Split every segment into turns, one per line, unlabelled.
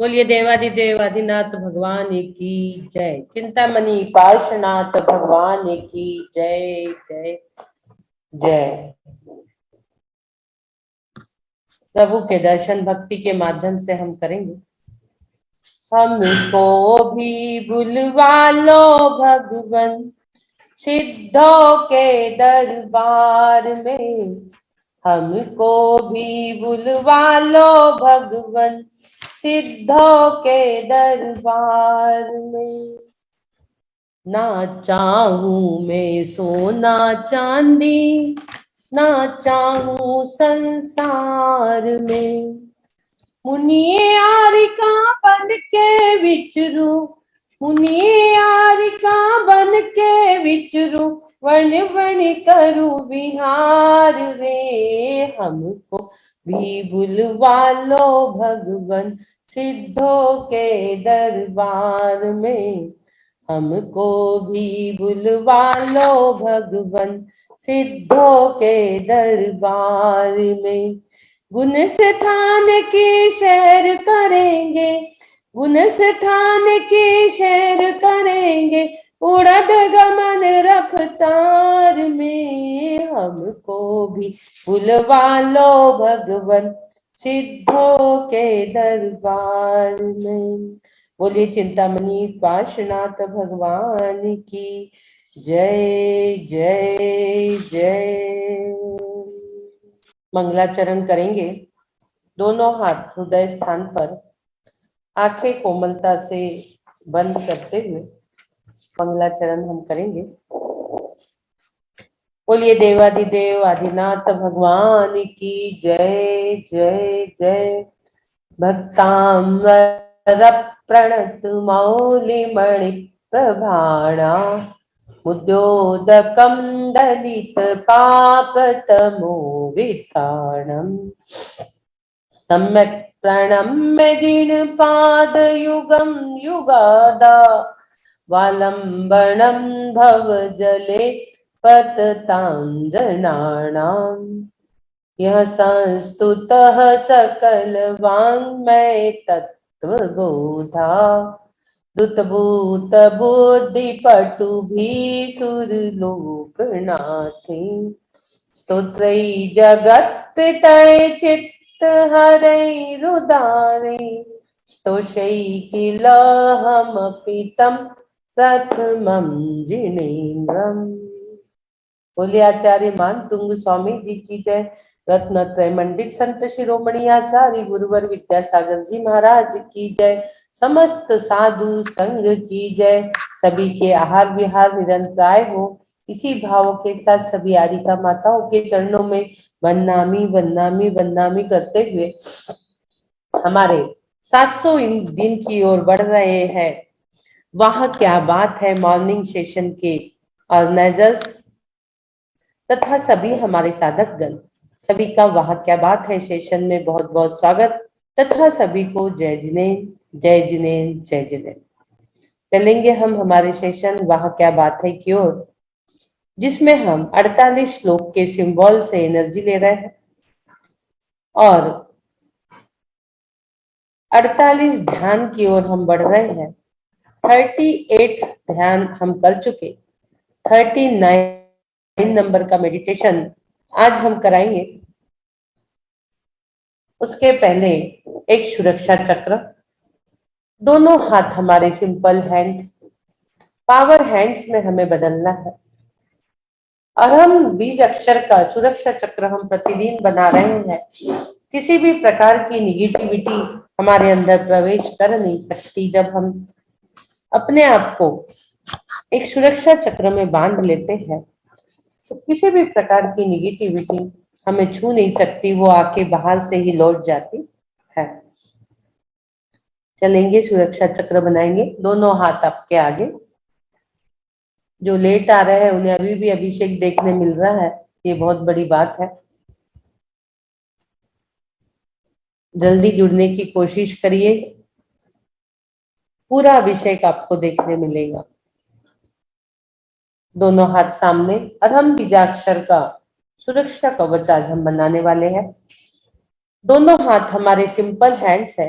बोलिए देवादिदेव आदिनाथ भगवान की जय। चिंतामणि पार्श्वनाथ भगवान की जय जय जय। प्रभु के दर्शन भक्ति के माध्यम से हम करेंगे। हमको भी बुलवा लो भगवन सिद्धों के दरबार में, हमको भी बुलवा लो भगवन सिद्धों के दरबार में। ना चाहूं मैं सोना चांदी, ना चाहूं संसार में, मुनिये आरिका बन के विचरू, मुनिये आरिका बन के विचरू, वर्ण वर्ण करूं विहार रे। हमको भी बुलवा लो भगवन सिद्धों के दरबार में, हमको भी बुलवा लो भगवन सिद्धों के दरबार में। गुण स्थान की सैर करेंगे, गुण स्थान की सैर करेंगे, उड़द गमन रफ्तार में। हमको भी बुलवा लो भगवन सिद्धों के दरबार में। बोलिए चिंतामणि पार्श्वनाथ भगवान की जय जय जय। मंगलाचरण करेंगे। दोनों हाथ हृदय स्थान पर, आंखें कोमलता से बंद करते हुए मंगलाचरण हम करेंगे। बोलिए देवादिदेव आदिनाथ भगवान की जय जय जय। भक्तांबर प्रणत मौलि मणि प्रभाणा, उद्योदकं दलित पापतमो विताणम्, सम्यक् प्रणम्य जिनपाद युगं युगादा, वालम्बनं भव जले पततां जनानाम्। यह संस्तुतः सकल वाङ्मय तत्त्वबोधा, दुतभूत बुद्धि पटु भी सुरलोकनाथे। स्तोत्रै जगत् तय चित्त हरै रुदारे, स्तोषै किल हमपि तं प्रथमं जिनेन्द्रम्। बोलिए आचार्य मान तुंग स्वामी जी की जय। रत्नत्रय मंडित संत शिरोमणि आचार्य गुरुवर विद्यासागर जी महाराज की जय। समस्त साधु संघ की जय। सभी के आहार विहार निरंतर हो, इसी भाव के साथ सभी आरिका माताओं के चरणों में वंदनामी वंदनामी वंदनामी करते हुए हमारे 700 दिन की ओर बढ़ रहे हैं। वह क्या बात है मॉर्निंग सेशन के ऑर्गेनाइजर्स तथा सभी हमारे साधकगण, सभी का वह क्या बात है सेशन में बहुत बहुत स्वागत तथा सभी को जय जिनेन्द्र जय जिनेन्द्र जय जिनेन्द्र। चलेंगे हम हमारे सेशन वह क्या बात है की ओर, जिसमें हम 48 श्लोक के सिंबल से एनर्जी ले रहे हैं और 48 ध्यान की ओर हम बढ़ रहे हैं। 38 ध्यान हम कर चुके, 39 नंबर का मेडिटेशन आज हम कराएंगे। उसके पहले एक सुरक्षा चक्र, दोनों हाथ हमारे सिंपल हैंड पावर हैंड्स में हमें बदलना है और हम बीज अक्षर का सुरक्षा चक्र हम प्रतिदिन बना रहे हैं। किसी भी प्रकार की निगेटिविटी हमारे अंदर प्रवेश कर नहीं सकती। जब हम अपने आप को एक सुरक्षा चक्र में बांध लेते हैं तो किसी भी प्रकार की निगेटिविटी हमें छू नहीं सकती, वो आके बाहर से ही लौट जाती है। चलेंगे सुरक्षा चक्र बनाएंगे। दोनों हाथ आपके आगे। जो लेट आ रहे हैं उन्हें अभी भी अभिषेक देखने मिल रहा है, ये बहुत बड़ी बात है। जल्दी जुड़ने की कोशिश करिए, पूरा अभिषेक आपको देखने मिलेगा। दोनों हाथ सामने और हम बीजाक्षर का सुरक्षा कवच आज हम बनाने वाले हैं। दोनों हाथ हमारे सिंपल हैंड्स है।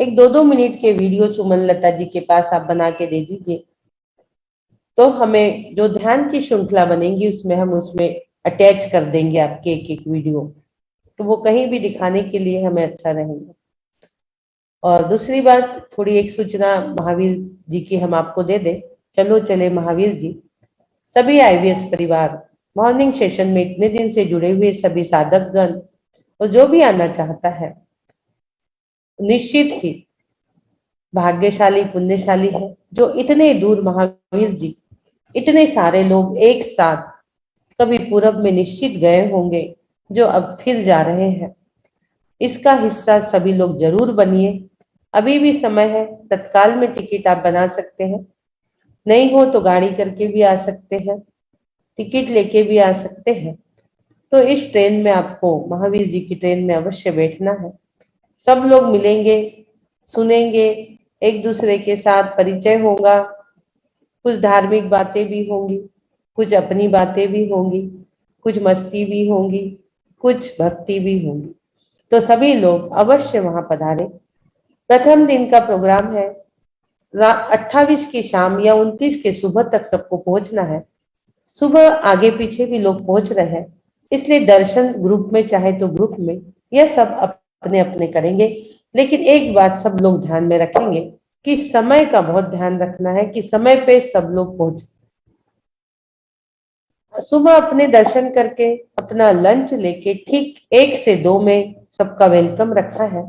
एक 2-2 मिनट के वीडियो सुमन लता जी के पास आप बना के दे दीजिए, तो हमें जो ध्यान की श्रृंखला बनेगी उसमें हम उसमें अटैच कर देंगे आपके एक एक वीडियो, तो वो कहीं भी दिखाने के लिए हमें अच्छा रहेगा। और दूसरी बात, थोड़ी एक सूचना महावीर जी की हम आपको दे दें। चलो चले महावीर जी, सभी आईवीएस परिवार मॉर्निंग सेशन में इतने दिन से जुड़े हुए सभी साधकगण और जो भी आना चाहता है, निश्चित ही भाग्यशाली पुण्यशाली है जो इतने दूर महावीर जी, इतने सारे लोग एक साथ कभी पूरब में निश्चित गए होंगे, जो अब फिर जा रहे हैं। इसका हिस्सा सभी लोग जरूर बनिए। अभी भी समय है, तत्काल में टिकट आप बना सकते हैं, नहीं हो तो गाड़ी करके भी आ सकते हैं, टिकट लेके भी आ सकते हैं। तो इस ट्रेन में आपको, महावीर जी की ट्रेन में अवश्य बैठना है। सब लोग मिलेंगे, सुनेंगे, एक दूसरे के साथ परिचय होगा, कुछ धार्मिक बातें भी होंगी, कुछ अपनी बातें भी होंगी, कुछ मस्ती भी होंगी, कुछ भक्ति भी होंगी। तो सभी लोग अवश्य वहां पधारे। प्रथम दिन का प्रोग्राम है, 28 की शाम या 29 के सुबह तक सबको पहुंचना है। सुबह आगे पीछे भी लोग पहुंच रहे हैं, इसलिए दर्शन ग्रुप में चाहे तो ग्रुप में, यह सब अपने अपने करेंगे। लेकिन एक बात सब लोग ध्यान में रखेंगे कि समय का बहुत ध्यान रखना है कि समय पे सब लोग पहुंचे। सुबह अपने दर्शन करके अपना लंच लेके ठीक 1 से 2 में सबका वेलकम रखा है,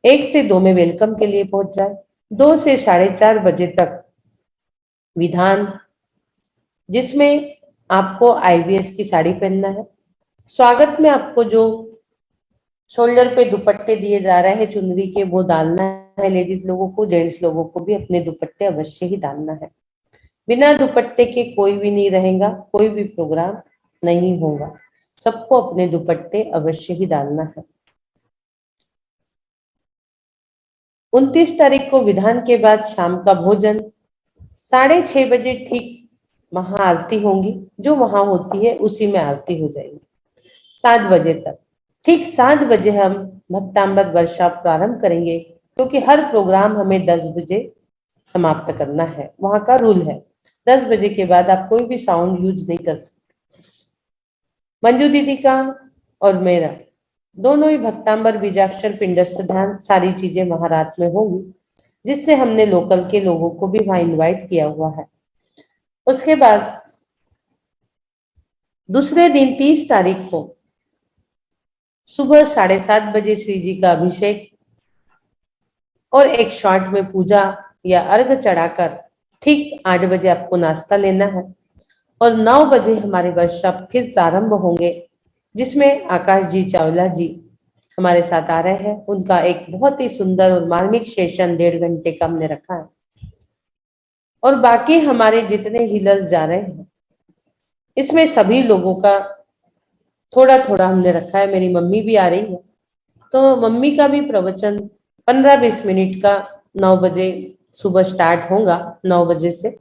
1 से 2 में वेलकम के लिए पहुंच जाए। 2 से 4:30 बजे तक विधान, जिसमें आपको आईवीएस की साड़ी पहनना है। स्वागत में आपको जो शोल्डर पे दुपट्टे दिए जा रहे हैं चुनरी के, वो डालना है लेडीज लोगों को, जेंट्स लोगों को भी अपने दुपट्टे अवश्य ही डालना है। बिना दुपट्टे के कोई भी नहीं रहेगा, कोई भी प्रोग्राम नहीं होगा, सबको अपने दुपट्टे अवश्य ही डालना है। 29 तारीख को विधान के बाद शाम का भोजन 6:30 बजे ठीक महाआरती होंगी, जो वहां होती है उसी में आरती हो जाएगी 7 बजे तक। ठीक 7 बजे हम भक्तांबर वर्षा प्रारंभ करेंगे, क्योंकि हर प्रोग्राम हमें 10 बजे समाप्त करना है, वहां का रूल है। 10 बजे के बाद आप कोई भी साउंड यूज नहीं कर सकते। मंजू दीदी का और मेरा दोनों ही भक्तांबर बीजाक्षर पिंडस्थ ध्यान सारी चीजें वहां रात में होंगी, जिससे हमने लोकल के लोगों को भी वहां इनवाइट किया हुआ है। उसके बाद दूसरे दिन 30 तारीख को सुबह 7:30 बजे श्री जी का अभिषेक और एक शॉर्ट में पूजा या अर्घ चढ़ाकर ठीक 8 बजे आपको नाश्ता लेना है। और 9 बजे हमारे वर्कशॉप फिर प्रारंभ होंगे, जिसमें आकाश जी चावला जी हमारे साथ आ रहे हैं। उनका एक बहुत ही सुंदर और मार्मिक सेशन 1.5 घंटे का हमने रखा है। और बाकी हमारे जितने हीलर्स जा रहे हैं, इसमें सभी लोगों का थोड़ा थोड़ा हमने रखा है। मेरी मम्मी भी आ रही है, तो मम्मी का भी प्रवचन 15-20 मिनट का 9 बजे सुबह स्टार्ट होगा, 9 बजे से।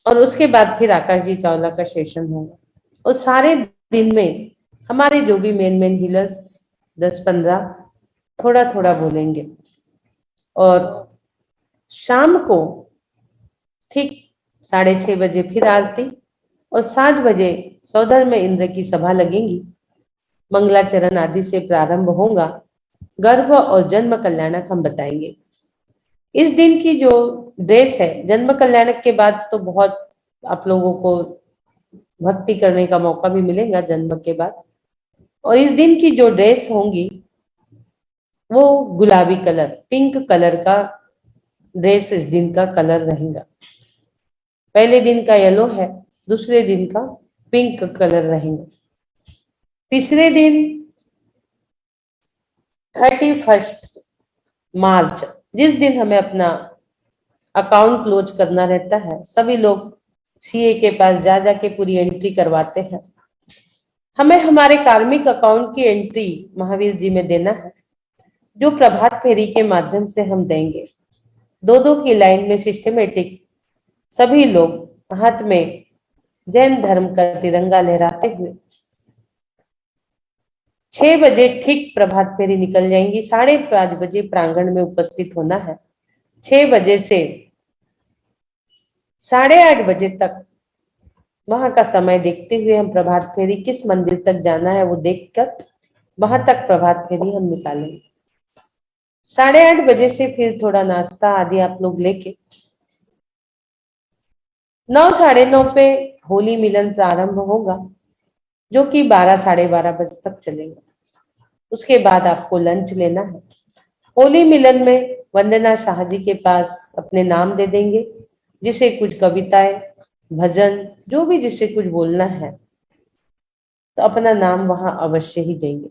और उसके बाद फिर आकाश जी चावला का सेशन होगा। और सारे दिन में हमारे जो भी मेन मेन हीलर्स 10-15 थोड़ा थोड़ा बोलेंगे। और शाम को ठीक 6:30 बजे फिर आरती और 7 बजे सौधर में इंद्र की सभा लगेंगी। मंगलाचरण आदि से प्रारंभ होगा। गर्भ और जन्म कल्याणक हम बताएंगे। इस दिन की जो ड्रेस है, जन्म कल्याणक के बाद तो बहुत आप लोगों को भक्ति करने का मौका भी मिलेगा जन्म के बाद। और इस दिन की जो ड्रेस होंगी वो गुलाबी कलर, पिंक कलर का ड्रेस इस दिन का कलर रहेगा। पहले दिन का येलो है, दूसरे दिन का पिंक कलर रहेगा। तीसरे दिन 31 मार्च, जिस दिन हमें अपना अकाउंट क्लोज करना रहता है, सभी लोग सीए के पास जा जाके पूरी एंट्री करवाते हैं। हमें हमारे कार्मिक अकाउंट की एंट्री महावीर जी में देना है, जो प्रभात फेरी के माध्यम से हम देंगे। 2-2 की लाइन में सिस्टमेटिक सभी लोग हाथ में जैन धर्म का तिरंगा लहराते हुए 6 बजे ठीक प्रभात फेरी निकल जाएंगी। 5:30 बजे प्रांगण में उपस्थित होना है। 6 बजे से 8:30 बजे तक वहां का समय देखते हुए हम प्रभात फेरी किस मंदिर तक जाना है वो देखकर वहां तक प्रभात फेरी हम निकालेंगे। 8:30 बजे से फिर थोड़ा नाश्ता आदि आप लोग लेके 9, 9:30 पे होली मिलन प्रारंभ होगा, जो कि 12, 12:30 बजे तक चलेगा। उसके बाद आपको लंच लेना है। होली मिलन में वंदना शाह जी के पास अपने नाम दे देंगे, जिसे कुछ कविताएं, भजन, जो भी जिसे कुछ बोलना है तो अपना नाम वहां अवश्य ही देंगे,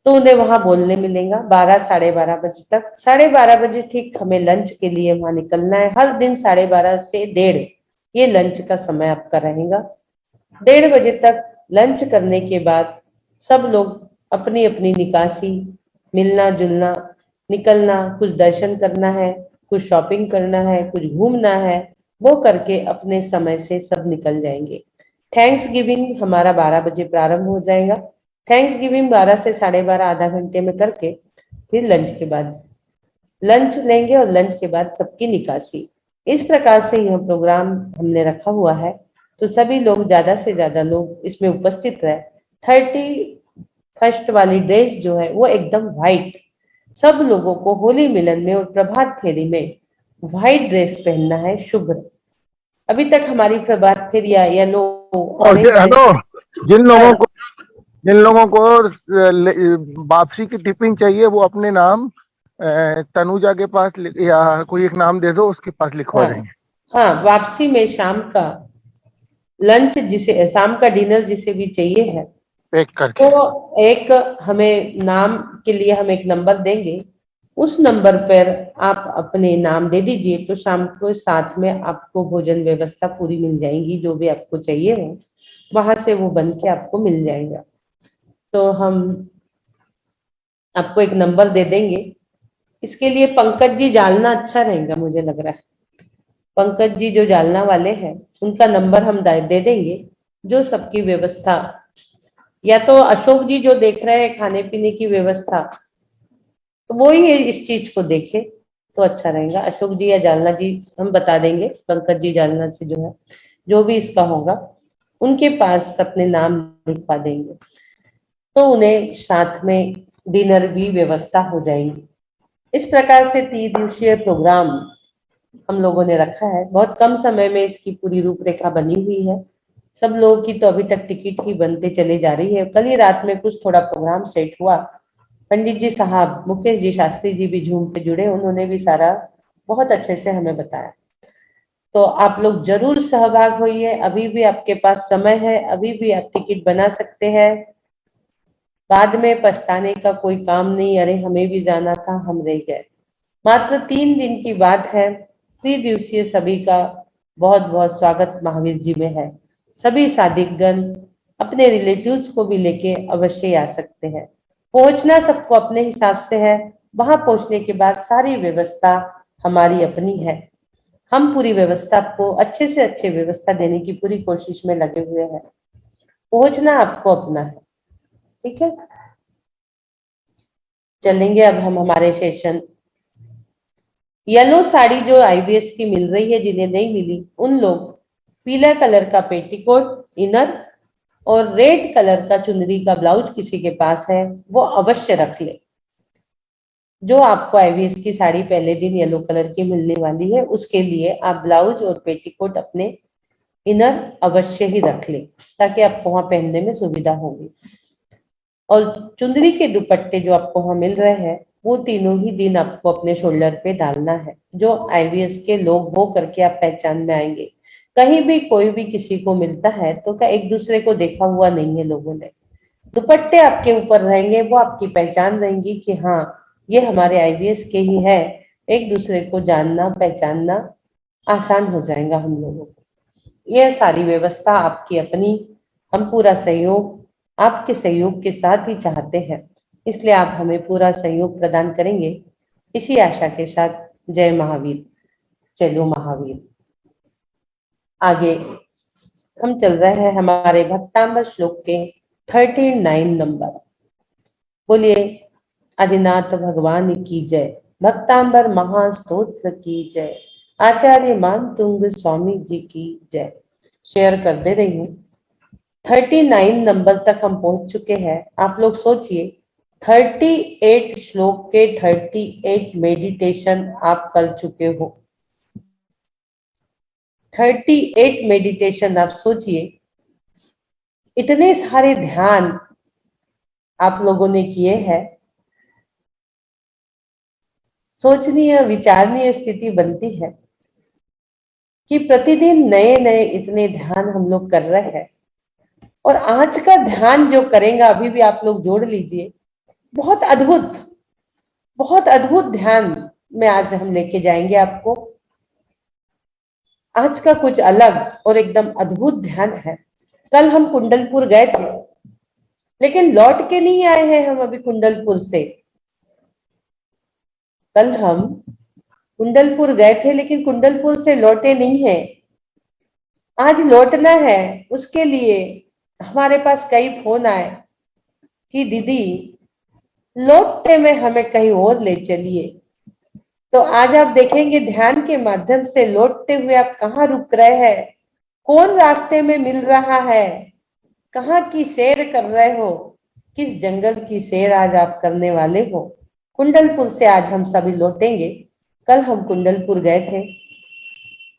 तो उन्हें वहां बोलने मिलेगा 12, 12:30 बजे तक। 12:30 बजे ठीक हमें लंच के लिए वहां निकलना है। हर दिन 12:30 से 1:30 ये लंच का समय आपका रहेगा। 1:30 बजे तक लंच करने के बाद सब लोग अपनी अपनी निकासी, मिलना जुलना, निकलना, कुछ दर्शन करना है, कुछ शॉपिंग करना है, कुछ घूमना है, वो करके अपने समय से सब निकल जाएंगे। थैंक्स गिविंग हमारा 12 बजे प्रारंभ हो जाएगा। थैंक्स गिविंग 12 से 12:30 आधा घंटे में करके फिर लंच के बाद लंच लेंगे और लंच के बाद सबकी निकासी। इस प्रकार से यह प्रोग्राम हमने रखा हुआ है, तो सभी लोग ज्यादा से ज्यादा लोग इसमें उपस्थित रहे। 31st वाली ड्रेस जो है वो एकदम व्हाइट, सब लोगों को होली मिलन में और प्रभात फेरी में व्हाइट ड्रेस पहनना है, शुभ्र। अभी तक हमारी प्रभात फेरी येलो
और
ऑरेंज
हेलो, जिन लोगों को जिन लोगों को वापसी की टिफिन चाहिए वो अपने नाम तनुजा के पास या कोई एक नाम दे दो, उसके पास लिखवा
हाँ
देंगे।
हाँ, वापसी में शाम का लंच, जिसे शाम का डिनर जिसे भी चाहिए है,
पैक करके
तो एक हमें नाम के लिए हम एक नंबर देंगे, उस नंबर पर आप अपने नाम दे दीजिए, तो शाम को साथ में आपको भोजन व्यवस्था पूरी मिल जाएगी। जो भी आपको चाहिए हो वहां से वो बन के आपको मिल जाएगा। तो हम आपको एक नंबर दे देंगे। इसके लिए पंकज जी जालना अच्छा रहेगा, मुझे लग रहा है। पंकज जी जो जालना वाले हैं उनका नंबर हम दे देंगे, जो सबकी व्यवस्था, या तो अशोक जी जो देख रहे हैं खाने पीने की व्यवस्था, तो वो ही इस चीज को देखे तो अच्छा रहेगा। अशोक जी या जालना जी हम बता देंगे, पंकज जी जालना से जो है जो भी इसका होगा उनके पास अपने नाम लिखवा देंगे, तो उन्हें साथ में डिनर भी व्यवस्था हो जाएगी। इस प्रकार से 3 दिवसीय प्रोग्राम हम लोगों ने रखा है। बहुत कम समय में इसकी पूरी रूपरेखा बनी हुई है। सब लोगों की तो अभी तक टिकट ही बनते चली जा रही है। कल ही रात में कुछ थोड़ा प्रोग्राम सेट हुआ। पंडित जी साहब, मुकेश जी शास्त्री जी भी झूम पे जुड़े, उन्होंने भी सारा बहुत अच्छे से हमें बताया। तो आप लोग जरूर सहभाग होइए, अभी भी आपके पास समय है, अभी भी आप टिकट बना सकते हैं। बाद में पछताने का कोई काम नहीं, अरे हमें भी जाना था, हम रह गए। मात्र 3 दिन की बात है। 3 दिवसीय सभी का बहुत बहुत स्वागत महावीर जी में है। सभी साधिकगण अपने रिलेटिव्स को भी लेके अवश्य आ सकते हैं। पहुंचना सबको अपने हिसाब से है। वहां पहुंचने के बाद सारी व्यवस्था हमारी अपनी है। हम पूरी व्यवस्था आपको अच्छे से अच्छे व्यवस्था देने की पूरी कोशिश में लगे हुए हैं। पहुंचना आपको अपना है, ठीक है। चलेंगे अब हम हमारे सेशन। येलो साड़ी जो आईवीएस की मिल रही है, जिन्हें नहीं मिली उन लोग पीला कलर का पेटीकोट इनर और रेड कलर का चुनरी का ब्लाउज किसी के पास है वो अवश्य रख ले। जो आपको आईवीएस की साड़ी पहले दिन येलो कलर की मिलने वाली है, उसके लिए आप ब्लाउज और पेटीकोट अपने इनर अवश्य ही रख ले, ताकि आपको वहां पहनने में सुविधा होगी। और चुंदरी के दुपट्टे जो आपको वहां मिल रहे हैं वो तीनों ही दिन आपको अपने शोल्डर पे डालना है। जो आईवीएस के लोग हो करके आप पहचान में आएंगे। कहीं भी कोई भी किसी को मिलता है तो क्या एक दूसरे को देखा हुआ नहीं है लोगों ने। दुपट्टे आपके ऊपर रहेंगे, वो आपकी पहचान रहेंगी कि हाँ ये हमारे आईवीएस के ही है। एक दूसरे को जानना पहचानना आसान हो जाएगा हम लोगों को। यह सारी व्यवस्था आपकी अपनी, हम पूरा सहयोग आपके सहयोग के साथ ही चाहते हैं, इसलिए आप हमें पूरा सहयोग प्रदान करेंगे, इसी आशा के साथ। जय महावीर। चलो महावीर। आगे हम चल रहे हैं हमारे भक्तांबर श्लोक के 39 नंबर। बोलिए आदिनाथ भगवान की जय, भक्तांबर महास्तोत्र की जय, आचार्य मानतुंग स्वामी जी की जय। शेयर कर दे रही हूँ। 39 नंबर तक हम पहुंच चुके हैं। आप लोग सोचिए 38 श्लोक के 38 मेडिटेशन आप कर चुके हो। 38 मेडिटेशन आप सोचिए, इतने सारे ध्यान आप लोगों ने किए हैं। सोचनीय विचारणीय स्थिति बनती है कि प्रतिदिन नए नए इतने ध्यान हम लोग कर रहे हैं। और आज का ध्यान जो करेंगे अभी भी आप लोग जोड़ लीजिए, बहुत अद्भुत ध्यान में आज हम लेके जाएंगे आपको। आज का कुछ अलग और एकदम अद्भुत ध्यान है। कल हम कुंडलपुर गए थे, लेकिन लौट के नहीं आए हैं हम अभी कुंडलपुर से। कल हम कुंडलपुर गए थे, लेकिन कुंडलपुर से लौटे नहीं है। आज लौटना है, उसके लिए हमारे पास कई फोन आए कि दीदी लौटते में हमें कहीं और ले चलिए। तो आज आप देखेंगे ध्यान के माध्यम से लौटते हुए आप कहाँ रुक रहे हैं, कौन रास्ते में मिल रहा है, कहाँ की सैर कर रहे हो, किस जंगल की सैर आज आप करने वाले हो। कुंडलपुर से आज हम सभी लौटेंगे। कल हम कुंडलपुर गए थे,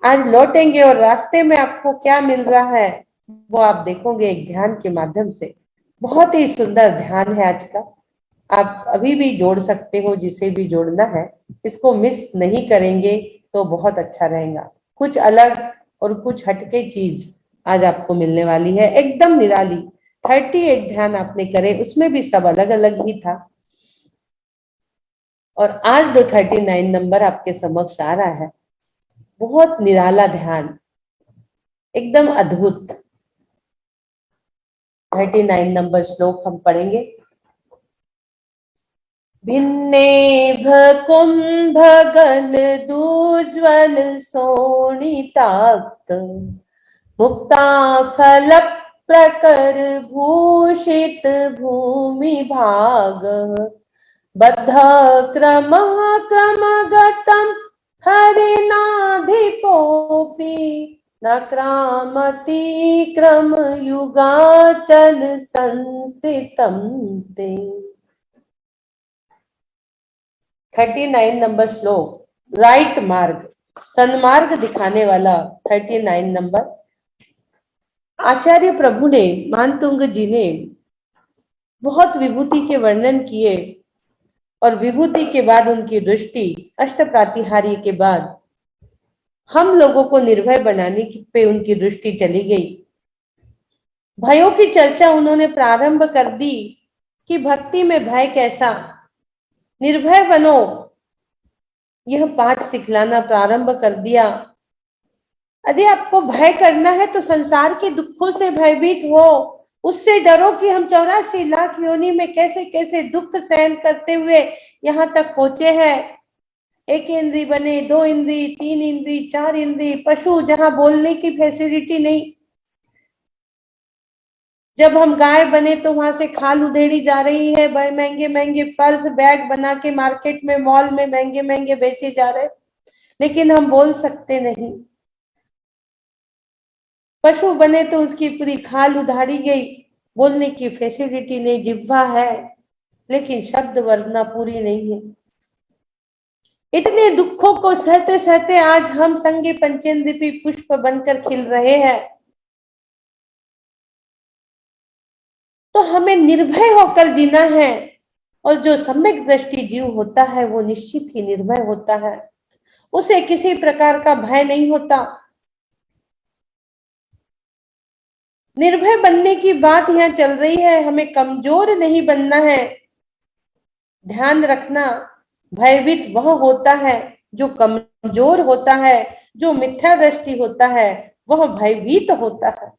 आज लौटेंगे और रास्ते में आपको क्या मिल रहा है वो आप देखोगे एक ध्यान के माध्यम से। बहुत ही सुंदर ध्यान है आज का। आप अभी भी जोड़ सकते हो, जिसे भी जोड़ना है। इसको मिस नहीं करेंगे तो बहुत अच्छा रहेगा। कुछ अलग और कुछ हटके चीज आज आपको मिलने वाली है, एकदम निराली। 38 ध्यान आपने करे, उसमें भी सब अलग अलग ही था। और आज जो 39 नंबर आपके समक्ष आ रहा है, बहुत निराला ध्यान, एकदम अद्भुत। 39 नंबर श्लोक हम पढ़ेंगे। भिन्नेभ कुंभगल दूज्वल शोणिताक्त मुक्ता फल प्रकर भूषित भूमि भाग बद्ध क्रम क्रमगतम हरिनाधिपोपि न क्रामति क्रम युगाचल संसितम ते। 39 नंबर श्लोक, राइट मार्ग, सन्मार्ग दिखाने वाला 39 नंबर। आचार्य प्रभु ने, मानतुंग जी ने बहुत विभूति के वर्णन किए और विभूति के बाद उनकी दृष्टि अष्ट प्रातिहार्य के बाद हम लोगों को निर्भय बनाने पे उनकी दृष्टि चली गई। भयों की चर्चा उन्होंने प्रारंभ कर दी कि भक्ति में भय कैसा, निर्भय बनो, यह पाठ सिखलाना प्रारंभ कर दिया। यदि आपको भय करना है तो संसार के दुखों से भयभीत हो, उससे डरो कि हम 84 लाख योनि में कैसे कैसे दुख सहन करते हुए यहाँ तक पहुंचे हैं। एक इंद्री बने, 2 इंद्री, 3 इंद्री, 4 इंद्री, पशु जहां बोलने की फैसिलिटी नहीं। जब हम गाय बने तो वहां से खाल उधेड़ी जा रही है, बड़े महंगे महंगे पर्स बैग बना के मार्केट में मॉल में महंगे महंगे बेचे जा रहे, लेकिन हम बोल सकते नहीं। पशु बने तो उसकी पूरी खाल उधारी गई, बोलने की फैसिलिटी नहीं, जिह्वा है लेकिन शब्द वर्णना पूरी नहीं है। इतने दुखों को सहते सहते आज हम संगे पंचेंद्रीपी पुष्प बनकर खिल रहे हैं। तो हमें निर्भय होकर जीना है, और जो सम्यक दृष्टि जीव होता है वो निश्चित ही निर्भय होता है, उसे किसी प्रकार का भय नहीं होता। निर्भय बनने की बात यहाँ चल रही है, हमें कमजोर नहीं बनना है। ध्यान रखना, भयभीत वह होता है जो कमजोर होता है, जो मिथ्या दृष्टि होता है वह भयभीत होता है।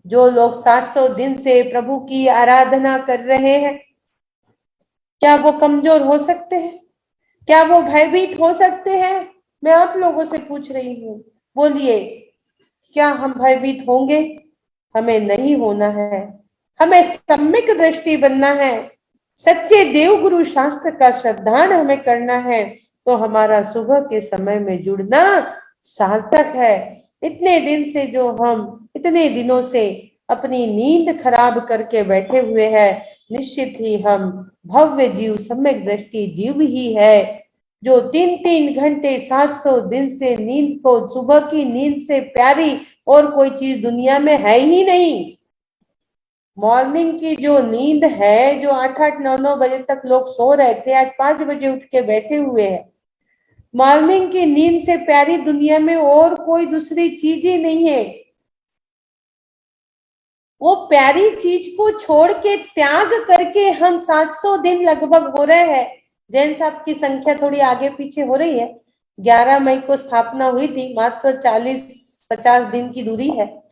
जो लोग 700 दिन से प्रभु की आराधना कर रहे हैं, क्या वो कमजोर हो सकते हैं? क्या वो भयभीत हो सकते हैं? मैं आप लोगों से पूछ रही हूँ, बोलिए, क्या हम भयभीत होंगे? हमें नहीं होना है। हमें सम्यक दृष्टि बनना है। सच्चे देवगुरु शास्त्र का श्रद्धान हमें करना है तो हमारा सुबह के समय में जुड़ना सार्थक है। इतने दिनों से अपनी नींद खराब करके बैठे हुए हैं, निश्चित ही हम भव्य जीव, सम्यक दृष्टि जीव ही है जो 3-3 घंटे 700 दिन से नींद को, सुबह की नींद से प्यारी और कोई चीज दुनिया में है ही नहीं। मॉर्निंग की जो नींद है, जो 8-8 9-9 बजे तक लोग सो रहे थे, आज 5 बजे उठ के बैठे हुए हैं। मॉर्निंग की नींद से प्यारी दुनिया में और कोई दूसरी चीज ही नहीं है। वो प्यारी चीज को छोड़ के त्याग करके हम 700 दिन लगभग हो रहे हैं। जैन साहब की संख्या थोड़ी आगे पीछे हो रही है। 11 मई को स्थापना हुई थी, मात्र 40-50 दिन की दूरी है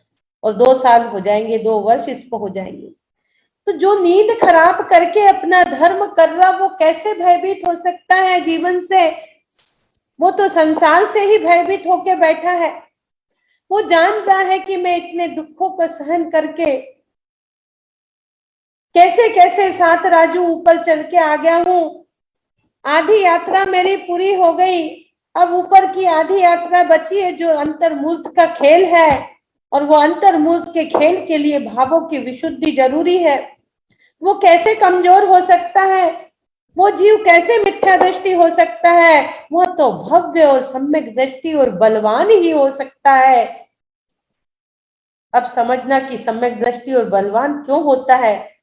और 2 साल हो जाएंगे, 2 वर्ष इसको हो जाएंगे। तो जो नींद खराब करके अपना धर्म कर रहा, वो कैसे भयभीत हो सकता है जीवन से? वो तो संसार से ही भयभीत होके बैठा है। वो जानता है कि मैं इतने दुखों को सहन करके कैसे कैसे 7 राजू ऊपर चल के आ गया हूं। आधी यात्रा मेरी पूरी हो गई, अब ऊपर की आधी यात्रा बची है जो अंतर्मूर्त का खेल है, और वो अंतर्मूर्त के खेल के लिए भावों की विशुद्धि जरूरी है। वो कैसे कमजोर हो सकता है? वो जीव कैसे मिथ्या दृष्टि हो सकता है? वह तो भव्य और सम्यक दृष्टि और बलवान ही हो सकता है। अब समझना कि सम्यक दृष्टि और बलवान क्यों होता है,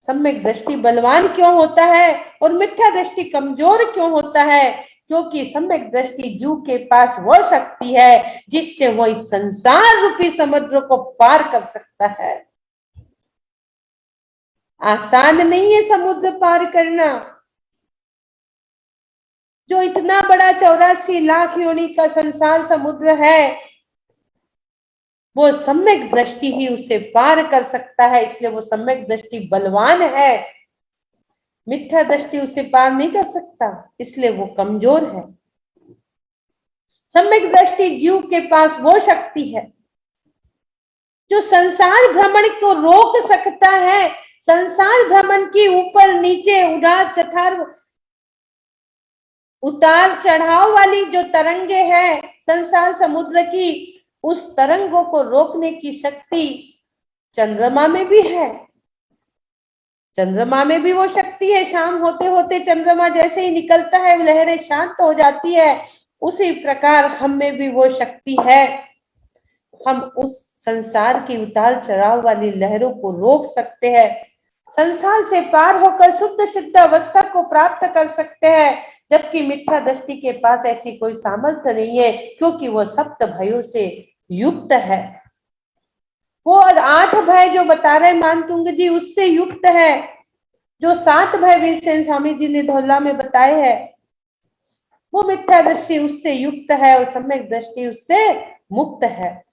सम्यक दृष्टि बलवान क्यों होता है और मिथ्या दृष्टि कमजोर क्यों होता है। क्योंकि सम्यक दृष्टि जीव के पास वह शक्ति है जिससे वह इस संसार रूपी समुद्र को पार कर सकता है। आसान नहीं है समुद्र पार करना। जो इतना बड़ा 84 लाख योनि का संसार समुद्र है, वो सम्यक दृष्टि ही उसे पार कर सकता है, इसलिए वो सम्यक दृष्टि बलवान है। मिथ्या दृष्टि उसे पार नहीं कर सकता, इसलिए वो कमजोर है। सम्यक दृष्टि जीव के पास वो शक्ति है जो संसार भ्रमण को रोक सकता है। संसार भ्रमण की ऊपर नीचे उतार चढ़ाव वाली जो तरंगे हैं संसार समुद्र की, उस तरंगों को रोकने की शक्ति चंद्रमा में भी है। चंद्रमा में भी वो शक्ति है। शाम होते होते चंद्रमा जैसे ही निकलता है लहरें शांत हो जाती है, उसी प्रकार हम में भी वो शक्ति है। हम उस संसार की उतार चढ़ाव वाली लहरों को रोक सकते हैं, संसार से पार होकर शुद्ध सिद्ध अवस्था को प्राप्त कर सकते हैं। जबकि मिथ्या दृष्टि के पास ऐसी कोई सामर्थ्य नहीं है, क्योंकि वो सप्त भयों से युक्त है। वो 8 भय जो बता रहे मानतुंग जी, उससे युक्त है। जो 7 भय विषय स्वामी जी ने धौला में बताए हैं, वो मिथ्या दृष्टि उससे युक्त है और सम्यक दृष्टि उससे मुक्त है।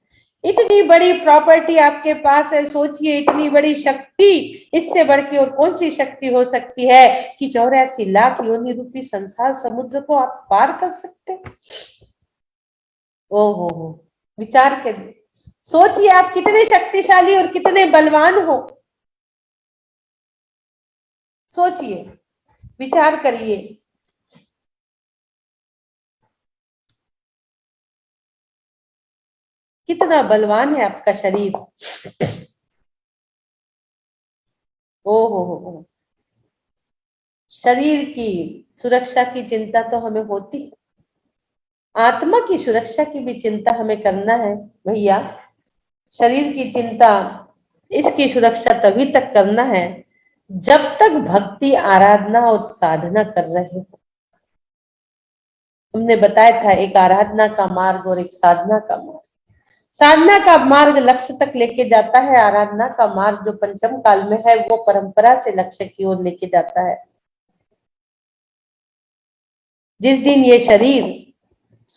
इतनी बड़ी प्रॉपर्टी आपके पास है, सोचिए इतनी बड़ी शक्ति, इससे बढ़ के और कौन सी शक्ति हो सकती है कि 84 लाख योनि रूपी संसार समुद्र को आप पार कर सकते। ओहो, विचार करिए, सोचिए आप कितने शक्तिशाली और कितने बलवान हो। सोचिए, विचार करिए। कितना बलवान है आपका शरीर। ओहो, शरीर की सुरक्षा की चिंता तो हमें होती है, आत्मा की सुरक्षा की भी चिंता हमें करना है भैया। शरीर की चिंता, इसकी सुरक्षा तभी तक करना है जब तक भक्ति, आराधना और साधना कर रहे हो। हमने बताया था एक आराधना का मार्ग और एक साधना का मार्ग। साधना का मार्ग लक्ष्य तक लेके जाता है, आराधना का मार्ग जो पंचम काल में है वो परंपरा से लक्ष्य की ओर लेके जाता है। जिस दिन ये शरीर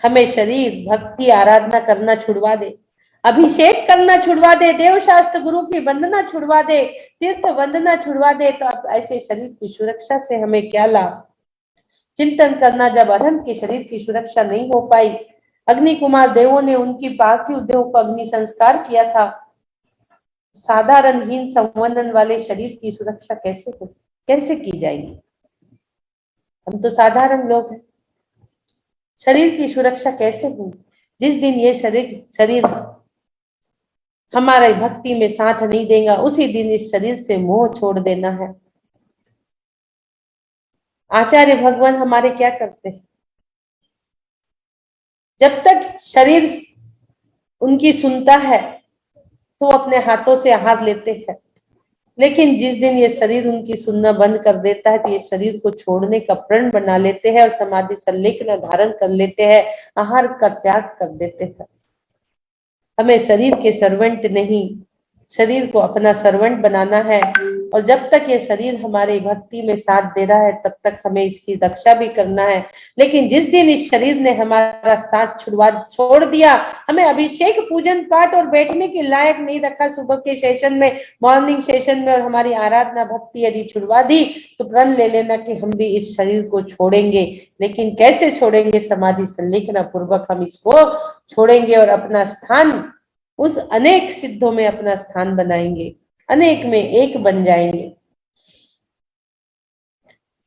हमें भक्ति आराधना करना छुड़वा दे, अभिषेक करना छुड़वा दे, देव शास्त्र गुरु की वंदना छुड़वा दे, तीर्थ वंदना छुड़वा दे, तो अब ऐसे शरीर की सुरक्षा से हमें क्या लाभ। चिंतन करना, जब अरहंत के शरीर की सुरक्षा नहीं हो पाई, अग्नि कुमार देवों ने उनकी पार्थिव देह को अग्नि संस्कार किया था, साधारण हीन संवंदन वाले शरीर की सुरक्षा कैसे हो। कैसे की जाएगी? हम तो साधारण लोग हैं, शरीर की सुरक्षा कैसे होगी? जिस दिन ये शरीर हमारी भक्ति में साथ नहीं देगा, उसी दिन इस शरीर से मोह छोड़ देना है। आचार्य भगवान हमारे क्या करते हैं? जब तक शरीर उनकी सुनता है तो अपने हाथों से आहार लेते हैं, लेकिन जिस दिन ये शरीर उनकी सुनना बंद कर देता है तो ये शरीर को छोड़ने का प्रण बना लेते हैं और समाधि संलेखन धारण कर लेते हैं, आहार का त्याग कर देते हैं। हमें शरीर के सर्वेंट नहीं, शरीर को अपना सर्वेंट बनाना है। और जब तक ये शरीर हमारे भक्ति में साथ दे रहा है तब तक हमें इसकी रक्षा भी करना है। लेकिन जिस दिन इस शरीर ने हमारा साथ छोड़ दिया, हमें अभिषेक पूजन पाठ और बैठने के लायक नहीं रखा सुबह के सेशन में, मॉर्निंग सेशन में, और हमारी आराधना भक्ति यदि छुड़वा दी तो प्रण ले लेना कि हम भी इस शरीर को छोड़ेंगे। लेकिन कैसे छोड़ेंगे? समाधि संलेखना पूर्वक हम इसको छोड़ेंगे और अपना स्थान उस अनेक सिद्धों में अपना स्थान बनाएंगे, अनेक में एक बन जाएंगे।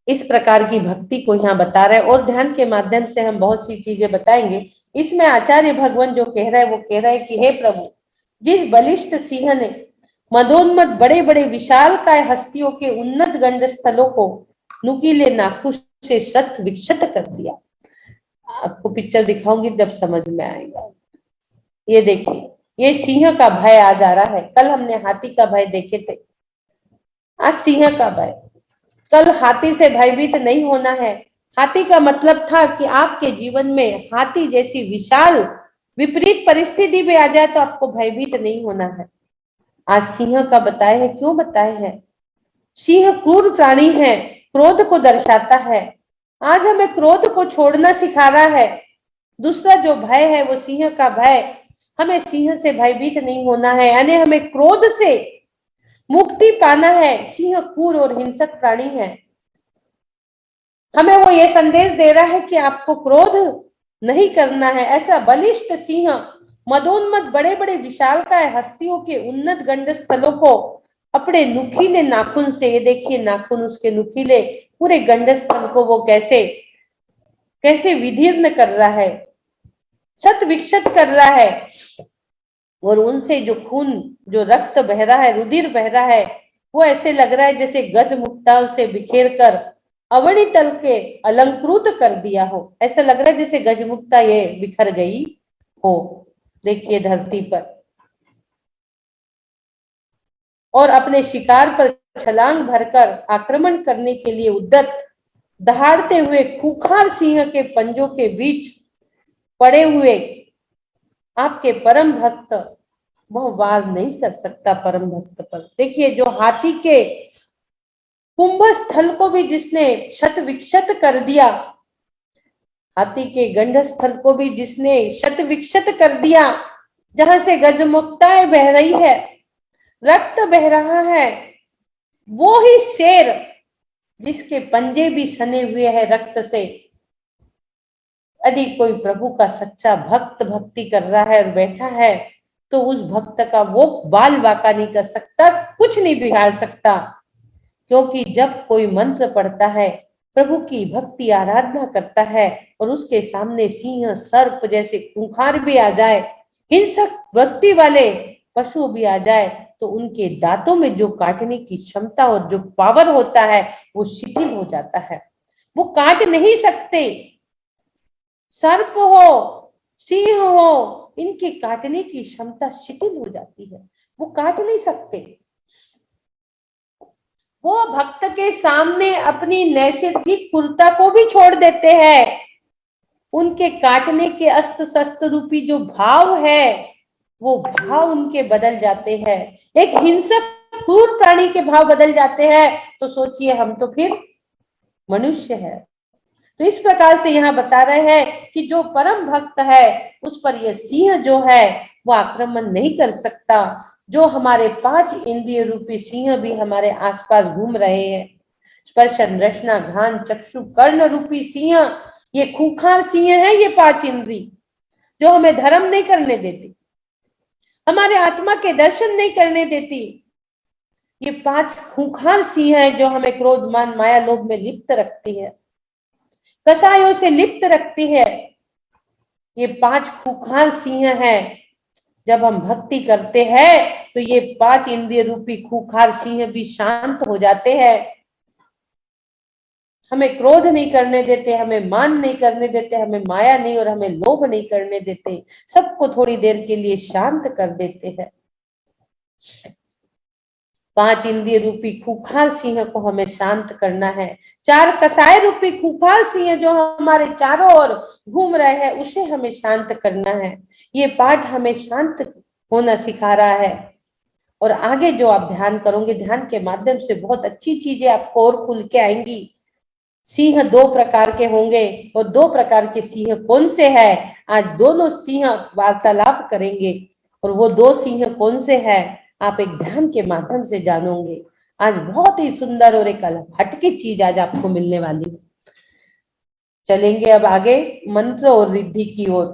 इस प्रकार की भक्ति को यहाँ बता रहे हैं और ध्यान के माध्यम से हम बहुत सी चीजें बताएंगे। इसमें आचार्य भगवान जो कह रहे हैं वो कह रहे हैं कि हे प्रभु, जिस बलिष्ठ सिंह ने मदोन्मत बड़े बड़े विशालकाय हस्तियों के उन्नत गंड स्थलों को नुकीले नाखून से शत विक्षत कर दिया। आपको पिक्चर दिखाऊंगी जब समझ में आएगा। ये देखिए, ये सिंह का भय आज आ रहा है। कल हमने हाथी का भय देखे थे, आज सिंह का भय। कल हाथी से भयभीत नहीं होना है। हाथी का मतलब था कि आपके जीवन में हाथी जैसी विशाल विपरीत परिस्थिति भी आ जाए तो आपको भयभीत नहीं होना है। आज सिंह का बताए है। क्यों बताए है? सिंह क्रूर प्राणी है, क्रोध को दर्शाता है। आज हमें क्रोध को छोड़ना सिखा रहा है। दूसरा जो भय है वो सिंह का भय, हमें सिंह से भयभीत नहीं होना है, यानी हमें क्रोध से मुक्ति पाना है। सिंह क्रूर और हिंसक प्राणी है। हमें वो ये संदेश दे रहा है कि आपको क्रोध नहीं करना है। ऐसा बलिष्ठ सिंह मदोन्मत बड़े बड़े विशालकाय हस्तियों के उन्नत गंड स्थलों को अपने नुकीले नाखून से, ये देखिए नाखून उसके नुकीले, पूरे गंड स्थल को वो कैसे कैसे विदीर्ण कर रहा है, शत विक्षत कर रहा है। और उनसे जो खून, जो रक्त बह रहा है, रुधिर बह रहा है, वो ऐसे लग रहा है जैसे गज मुक्ताओं से बिखेर कर अवनी तल के अलंकृत कर दिया हो। ऐसा लग रहा है जैसे गजमुक्ता ये बिखर गई हो। देखिए धरती पर, और अपने शिकार पर छलांग भरकर आक्रमण करने के लिए उद्यत दहाड़ते हुए खूंखार सिंह के पंजों के बीच पड़े हुए आपके परम भक्त, वह वार नहीं कर सकता परम भक्त पर। देखिए, जो हाथी के कुंभ स्थल को भी जिसने शत विक्षत कर दिया, हाथी के गंड स्थल को भी जिसने शत विक्षत कर दिया, जहां से गजमुक्ताएं बह रही है, रक्त बह रहा है, वो ही शेर जिसके पंजे भी सने हुए हैं रक्त से। यदि कोई प्रभु का सच्चा भक्त भक्ति कर रहा है और बैठा है तो उस भक्त का वो बाल बाका नहीं कर सकता, कुछ नहीं बिगाड़ सकता। क्योंकि जब कोई मंत्र पढ़ता है, प्रभु की भक्ति आराधना करता है और उसके सामने सिंह सर्प जैसे खूंखार भी आ जाए, हिंसक वृत्ति वाले पशु भी आ जाए, तो उनके दांतों में जो काटने की क्षमता और जो पावर होता है वो शिथिल हो जाता है। वो काट नहीं सकते। सर्प हो, सिंह हो, इनके काटने की क्षमता शिथिल हो जाती है, वो काट नहीं सकते। वो भक्त के सामने अपनी नैसर्गिक क्रूरता को भी छोड़ देते हैं। उनके काटने के अस्त्र शस्त्र रूपी जो भाव है, वो भाव उनके बदल जाते हैं। एक हिंसक क्रूर प्राणी के भाव बदल जाते हैं, तो सोचिए हम तो फिर मनुष्य है। तो इस प्रकार से यहाँ बता रहे हैं कि जो परम भक्त है उस पर यह सिंह जो है वो आक्रमण नहीं कर सकता। जो हमारे 5 इंद्रिय रूपी सिंह भी हमारे आसपास घूम रहे हैं, स्पर्शन रसना घ्राण चक्षु कर्ण रूपी सिंह, ये खूंखार सिंह है। ये 5 इंद्री जो हमें धर्म नहीं करने देती, हमारे आत्मा के दर्शन नहीं करने देती, ये 5 खूंखार सिंह है जो हमें क्रोध मान माया लोभ में लिप्त रखती है, कसायों से लिप्त रखती है। ये 5 खूंखार सिंह है। जब हम भक्ति करते हैं तो ये 5 इंद्रिय रूपी खूंखार सिंह भी शांत हो जाते हैं। हमें क्रोध नहीं करने देते, हमें मान नहीं करने देते, हमें माया नहीं और हमें लोभ नहीं करने देते, सबको थोड़ी देर के लिए शांत कर देते हैं। 5 इंद्रिय रूपी खूंखार सिंह को हमें शांत करना है। 4 कसाय रूपी खूंखार सिंह जो हमारे चारों ओर घूम रहे हैं उसे हमें शांत करना है। ये पाठ हमें शांत होना सिखा रहा है। और आगे जो आप ध्यान करोगे, ध्यान के माध्यम से बहुत अच्छी चीजें आपको और खुल के आएंगी। सिंह 2 प्रकार के होंगे और 2 प्रकार के सिंह कौन से हैं, आज दोनों सिंह वार्तालाप करेंगे। और वो 2 सिंह कौन से हैं आप एक ध्यान के माध्यम से जानोगे। आज बहुत ही सुंदर और एक हटके चीज आज आपको मिलने वाली है। चलेंगे अब आगे मंत्र और रिद्धि की ओर।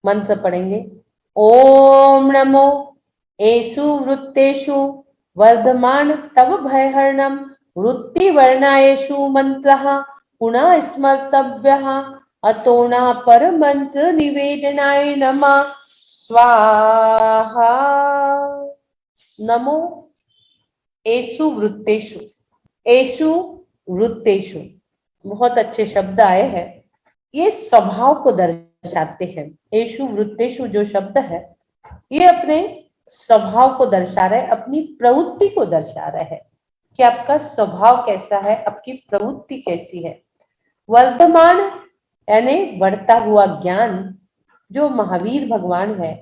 मंत्र पढ़ेंगे। ओम नमो एषु वृत्तेषु वर्धमान तव भयहरणम वृत्ति वर्णाएषु मंत्रः पुनः स्मर्तव्यः अतोना परमंत्र निवेदनाय नमः स्वाहा। नमो एषु वृत्तेषु। एषु वृत्तेषु बहुत अच्छे शब्द आए हैं। ये स्वभाव को दर्शाते हैं। एषु वृत्तेषु जो शब्द है ये अपने स्वभाव को दर्शा रहे, अपनी प्रवृत्ति को दर्शा रहे हैं कि आपका स्वभाव कैसा है, आपकी प्रवृत्ति कैसी है। वर्धमान यानी बढ़ता हुआ ज्ञान, जो महावीर भगवान है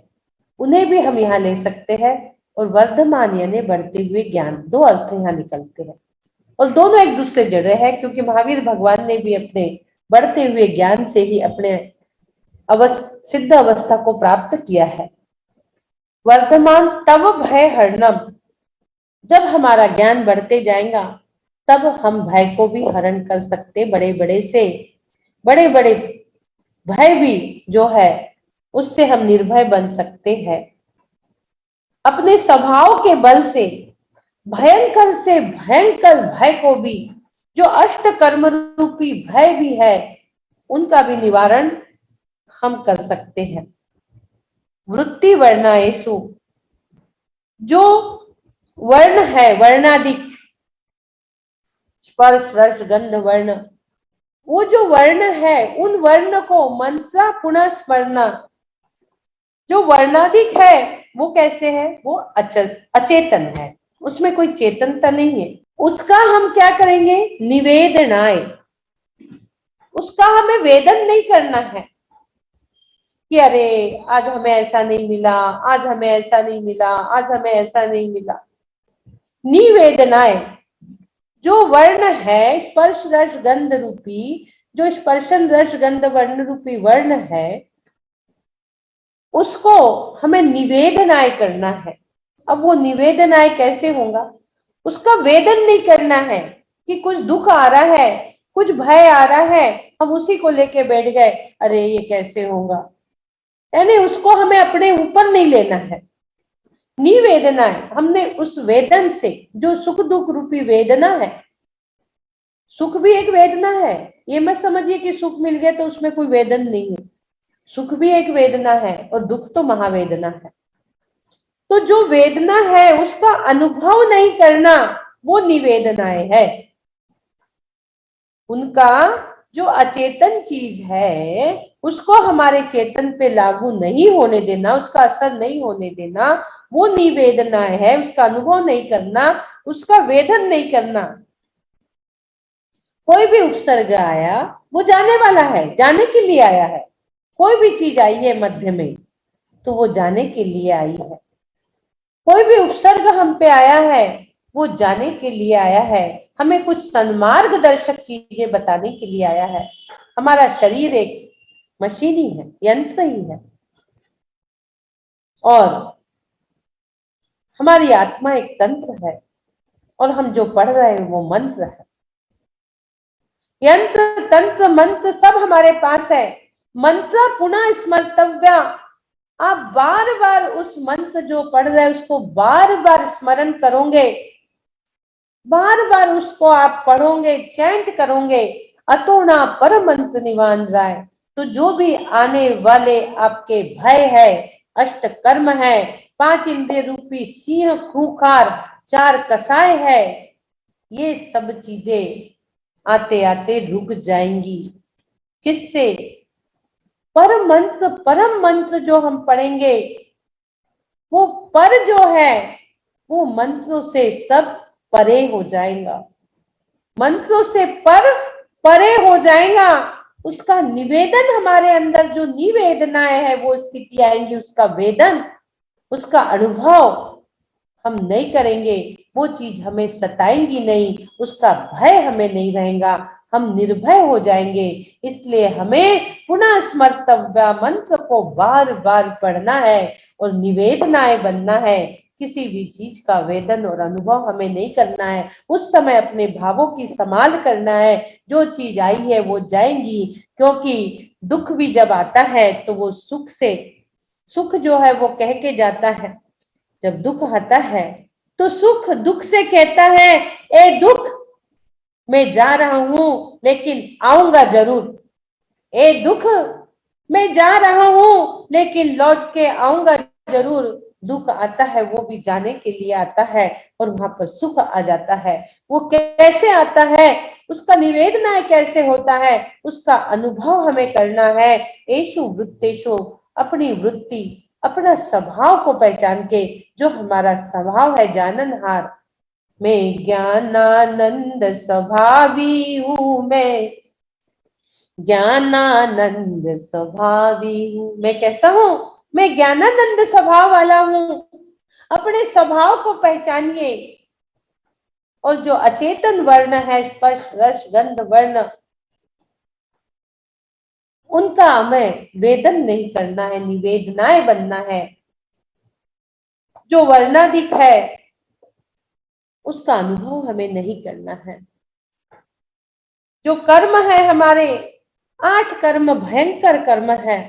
उन्हें भी हम यहाँ ले सकते हैं। और वर्धमान यानी बढ़ते हुए ज्ञान, 2 अर्थ यहाँ निकलते हैं और दोनों एक दूसरे जुड़े हैं, क्योंकि महावीर भगवान ने भी अपने बढ़ते हुए ज्ञान से ही अपने सिद्ध अवस्था को प्राप्त किया है। वर्धमान तव भय हरणम, जब हमारा ज्ञान बढ़ते जाएगा तब हम भय को भी हरण कर सकते, बड़े बड़े भय भी जो है उससे हम निर्भय बन सकते हैं। अपने स्वभाव के बल से भयंकर से भयंकर भय को भी, जो अष्ट कर्म रूपी भय भी है, उनका भी निवारण हम कर सकते हैं। वृत्ति वर्णाएषु, जो वर्ण है वर्णादिक, स्पर्श रस गंध वर्ण, वो जो वर्ण है उन वर्ण को मंत्र पुनः स्मरना। जो वर्णादिक है वो कैसे है, वो अचेतन है, उसमें कोई चेतनता नहीं है। उसका हम क्या करेंगे, निवेदनाय, उसका हमें वेदन नहीं करना है कि अरे आज हमें ऐसा नहीं मिला, आज हमें ऐसा नहीं मिला, आज हमें ऐसा नहीं मिला। निवेदनाय, जो वर्ण है स्पर्श रस गंध रूपी, जो स्पर्शन रस गंध वर्ण रूपी वर्ण है, उसको हमें निवेदनाय करना है। अब वो निवेदनाय कैसे होगा, उसका वेदन नहीं करना है कि कुछ दुख आ रहा है, कुछ भय आ रहा है, हम उसी को लेके बैठ गए, अरे ये कैसे होगा, यानी उसको हमें अपने ऊपर नहीं लेना है। निवेदना है, हमने उस वेदन से, जो सुख दुख रूपी वेदना है, सुख भी एक वेदना है, ये मत समझिए कि सुख मिल गया तो उसमें कोई वेदन नहीं है। सुख भी एक वेदना है और दुख तो महावेदना है। तो जो वेदना है उसका अनुभव नहीं करना, वो निवेदनाएं है। उनका जो अचेतन चीज है उसको हमारे चेतन पे लागू नहीं होने देना, उसका असर नहीं होने देना, वो निवेदनाएं है। उसका अनुभव नहीं करना, उसका वेदन नहीं करना। कोई भी उपसर्ग आया वो जाने वाला है, जाने के लिए आया है। कोई भी चीज आई है मध्य में तो वो जाने के लिए आई है। कोई भी उपसर्ग हम पे आया है वो जाने के लिए आया है, हमें कुछ सन्मार्ग दर्शक चीजें बताने के लिए आया है। हमारा शरीर एक मशीन ही है, यंत्र ही है, और हमारी आत्मा एक तंत्र है, और हम जो पढ़ रहे हैं वो मंत्र है। यंत्र तंत्र मंत्र सब हमारे पास है। मंत्र पुनः स्मर्तव्य, आप बार बार उस मंत्र जो पढ़ रहे हैं उसको बार बार स्मरण करोगे, बार बार उसको आप पढ़ोगे, चैंट करोगे, अतोना परम मंत्र निवान राय, तो जो भी आने वाले आपके भय है, अष्ट कर्म है, 5 इंद्रिय रूपी सिंह खूंखार 4 कसाय है, ये सब चीजें आते आते रुक जाएंगी। किससे? परम मंत्र जो हम पढ़ेंगे, वो पर जो है वो मंत्रों से सब परे हो जाएगा, मंत्रों से परे हो जाएगा। उसका निवेदन हमारे अंदर जो निवेदनाएं है वो स्थिति आएंगी, उसका वेदन, उसका अनुभव हम नहीं करेंगे, वो चीज हमें सताएंगी नहीं, उसका भय हमें नहीं रहेगा, हम निर्भय हो जाएंगे। इसलिए हमें पुनः स्मर्तव्य मंत्र को बार बार पढ़ना है और निवेदनाएं बनना है। किसी भी चीज का वेदन और अनुभव हमें नहीं करना है, उस समय अपने भावों की संभाल करना है। जो चीज आई है वो जाएंगी, क्योंकि दुख भी जब आता है तो वो सुख से, सुख जो है वो कह के जाता है, जब दुख आता है तो सुख दुख से कहता है, ए दुख मैं जा रहा हूं लेकिन आऊंगा जरूर, ए दुख मैं जा रहा हूं लेकिन लौट के आऊंगा जरूर। दुख आता है वो भी जाने के लिए आता है और वहां पर सुख आ जाता है। वो कैसे आता है, उसका निवेदना कैसे होता है, उसका अनुभव हमें करना है। एषु वृत्तेषु, अपनी वृत्ति, अपना स्वभाव को पहचान के, जो हमारा स्वभाव है जाननहार, मैं ज्ञानानंद स्वभावी हूं, मैं ज्ञानानंद स्वभावी हूं। मैं कैसा हूं? मैं ज्ञानानंद स्वभाव वाला हूं। अपने स्वभाव को पहचानिए। और जो अचेतन वर्ण है, स्पर्श रस गंध वर्ण, उनका हमें वेदन नहीं करना है, निवेदनाएं बनना है। जो वर्णाधिक है उसका अनुभव हमें नहीं करना है। जो कर्म है हमारे 8 कर्म भयंकर कर्म है,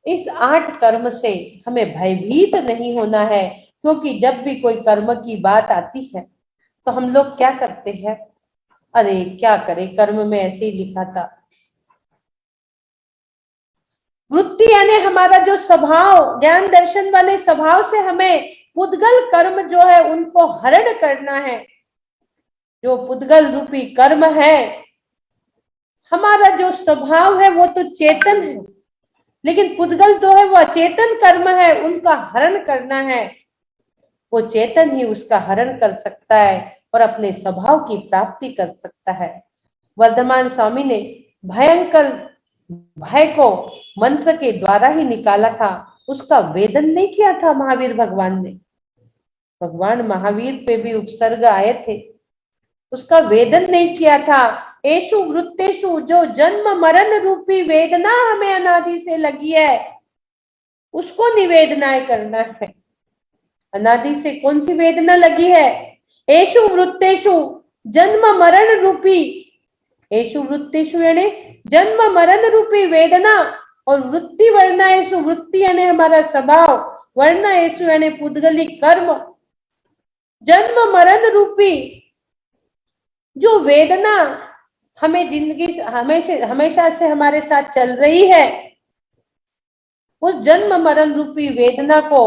इस 8 कर्म से हमें भयभीत नहीं होना है। क्योंकि जब भी कोई कर्म की बात आती है तो हम लोग क्या करते हैं, अरे क्या करें, कर्म में ऐसे ही लिखा था। वृत्ति यानी हमारा जो स्वभाव, ज्ञान दर्शन वाले स्वभाव से हमें पुद्गल कर्म जो है उनको हरण करना है। जो पुद्गल रूपी कर्म है, हमारा जो स्वभाव है वो तो चेतन है, लेकिन पुद्गल जो है वो अचेतन कर्म है, उनका हरण करना है। वो चेतन ही उसका हरण कर सकता है और अपने स्वभाव की प्राप्ति कर सकता है। वर्धमान स्वामी ने भयंकर भय को मंत्र के द्वारा ही निकाला था, उसका वेदन नहीं किया था महावीर भगवान ने। भगवान महावीर पे भी उपसर्ग आए थे, उसका वेदन नहीं किया था। एषु वृत्तेषु, जो जन्म मरण रूपी वेदना हमें अनादि से लगी है, उसको निवेदनाएं करना है। अनादि से कौन सी वेदना लगी है? एषु वृत्तेषु, जन्म मरण रूपी, एषु वृत्तेषु यानी जन्म मरण रूपी वेदना, और वृत्ति वर्णाएषु, वृत्ति यानी हमारा स्वभाव, वर्णाएषु यानी पुद्गली कर्म, जन्म मरण रूपी जो वेदना हमें जिंदगी हमेशा से हमारे साथ चल रही है, उस जन्म मरण रूपी वेदना को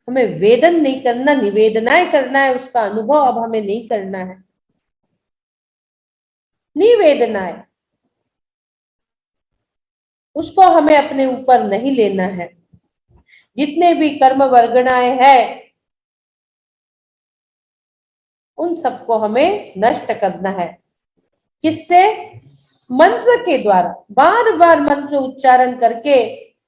हमें वेदन नहीं करना, निवेदनाएं करना है। उसका अनुभव अब हमें नहीं करना है, निवेदनाएं, उसको हमें अपने ऊपर नहीं लेना है। जितने भी कर्म वर्गणाएं हैं उन सबको हमें नष्ट करना है। किससे? मंत्र के द्वारा, बार बार मंत्र उच्चारण करके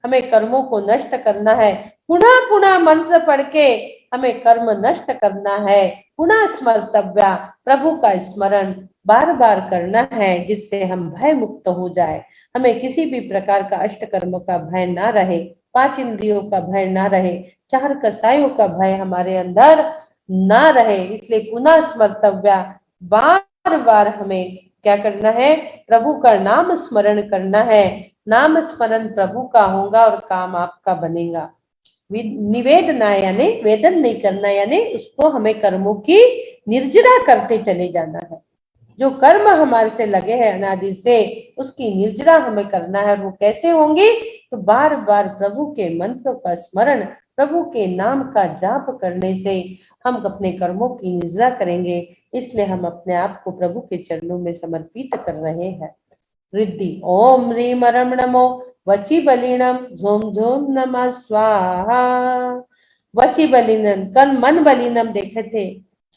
हमें कर्मों को नष्ट करना है। पुनः पुनः मंत्र पढ़ के हमें कर्म नष्ट करना है। पुनः स्मर्तव्या, प्रभु का स्मरण बार बार करना है, जिससे हम भय मुक्त हो जाए। हमें किसी भी प्रकार का अष्ट कर्म का भय ना रहे, 5 इंद्रियों का भय ना रहे, 4 कसायों का भय हमारे अंदर ना रहे। इसलिए पुनः स्मर्तव्या, बार बार हमें क्या करना है? प्रभु का नाम स्मरण करना है। नाम स्मरण प्रभु का होगा और काम आपका बनेगा। निवेदना यानी वेदन नहीं करना, यानी उसको हमें कर्मों की निर्जरा करते चले जाना है। जो कर्म हमारे से लगे हैं अनादि से, उसकी निर्जरा हमें करना है। और वो कैसे होंगे? तो बार बार प्रभु के मंत्रों का स्मरण, प्रभु के नाम का जाप करने से हम अपने कर्मों की निर्जरा करेंगे। इसलिए हम अपने आप को प्रभु के चरणों में समर्पित कर रहे हैं। रिद्धि ओम ह्रीम रम नमो वची बलिनम झोम झोम नमः स्वाहा। वची बलिनम, कल मन बलिनम देखे थे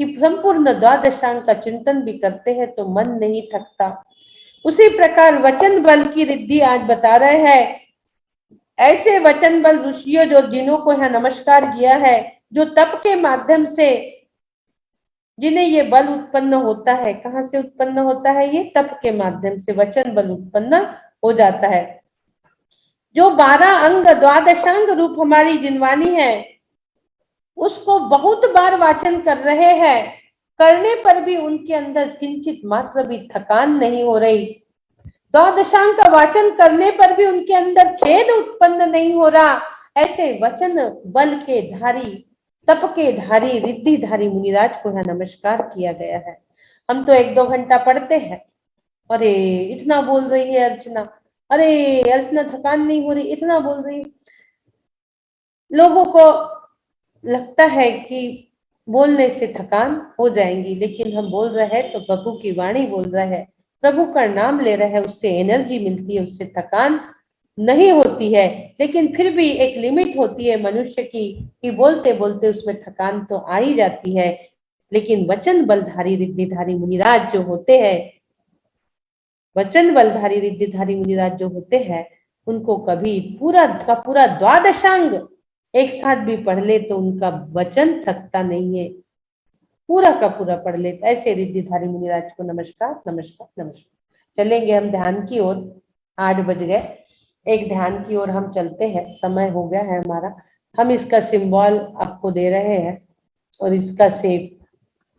कि संपूर्ण द्वादशांग का चिंतन भी करते हैं तो मन नहीं थकता। उसी प्रकार वचन बल की रिद्धि आज बता रहे हैं। ऐसे वचन बल ऋषियों जो जिन्हों को यहाँ नमस्कार किया है, जो तप के माध्यम से जिन्हें ये बल उत्पन्न होता है। कहाँ से उत्पन्न होता है? ये तप के माध्यम से वचन बल उत्पन्न हो जाता है। जो 12 अंग द्वादशांग रूप हमारी जिनवानी है, उसको बहुत बार वाचन कर रहे हैं, करने पर भी उनके अंदर किंचित मात्र भी थकान नहीं हो रही। द्वादशांग का वाचन करने पर भी उनके अंदर खेद उत्पन्न नहीं हो रहा। ऐसे वचन बल के धारी, तप के धारी, रिद्धिधारी मुनिराज को यहाँ नमस्कार किया गया है। हम तो 1-2 घंटा पढ़ते हैं, अरे इतना बोल रही है अर्चना, अरे अर्चना थकान नहीं हो रही, इतना बोल रही है। लोगों को लगता है कि बोलने से थकान हो जाएंगी, लेकिन हम बोल रहे हैं तो प्रभु की वाणी बोल रहे हैं, प्रभु का नाम ले रहे हैं, उससे एनर्जी मिलती है, उससे थकान नहीं होती है। लेकिन फिर भी एक लिमिट होती है मनुष्य की, कि बोलते बोलते उसमें थकान तो आ ही जाती है। लेकिन वचन बलधारी रिद्धिधारी मुनिराज जो होते हैं, वचन बलधारी रिद्धिधारी मुनिराज जो होते हैं, उनको कभी पूरा का पूरा द्वादशांग एक साथ भी पढ़ ले तो उनका वचन थकता नहीं है, पूरा का पूरा पढ़ लेता। ऐसे रिद्धिधारी मुनिराज को नमस्कार नमस्कार नमस्कार। चलेंगे हम ध्यान की ओर। 8 बज गए, एक ध्यान की ओर हम चलते हैं, समय हो गया है हमारा। हम इसका सिंबल आपको दे रहे हैं और इसका सेप,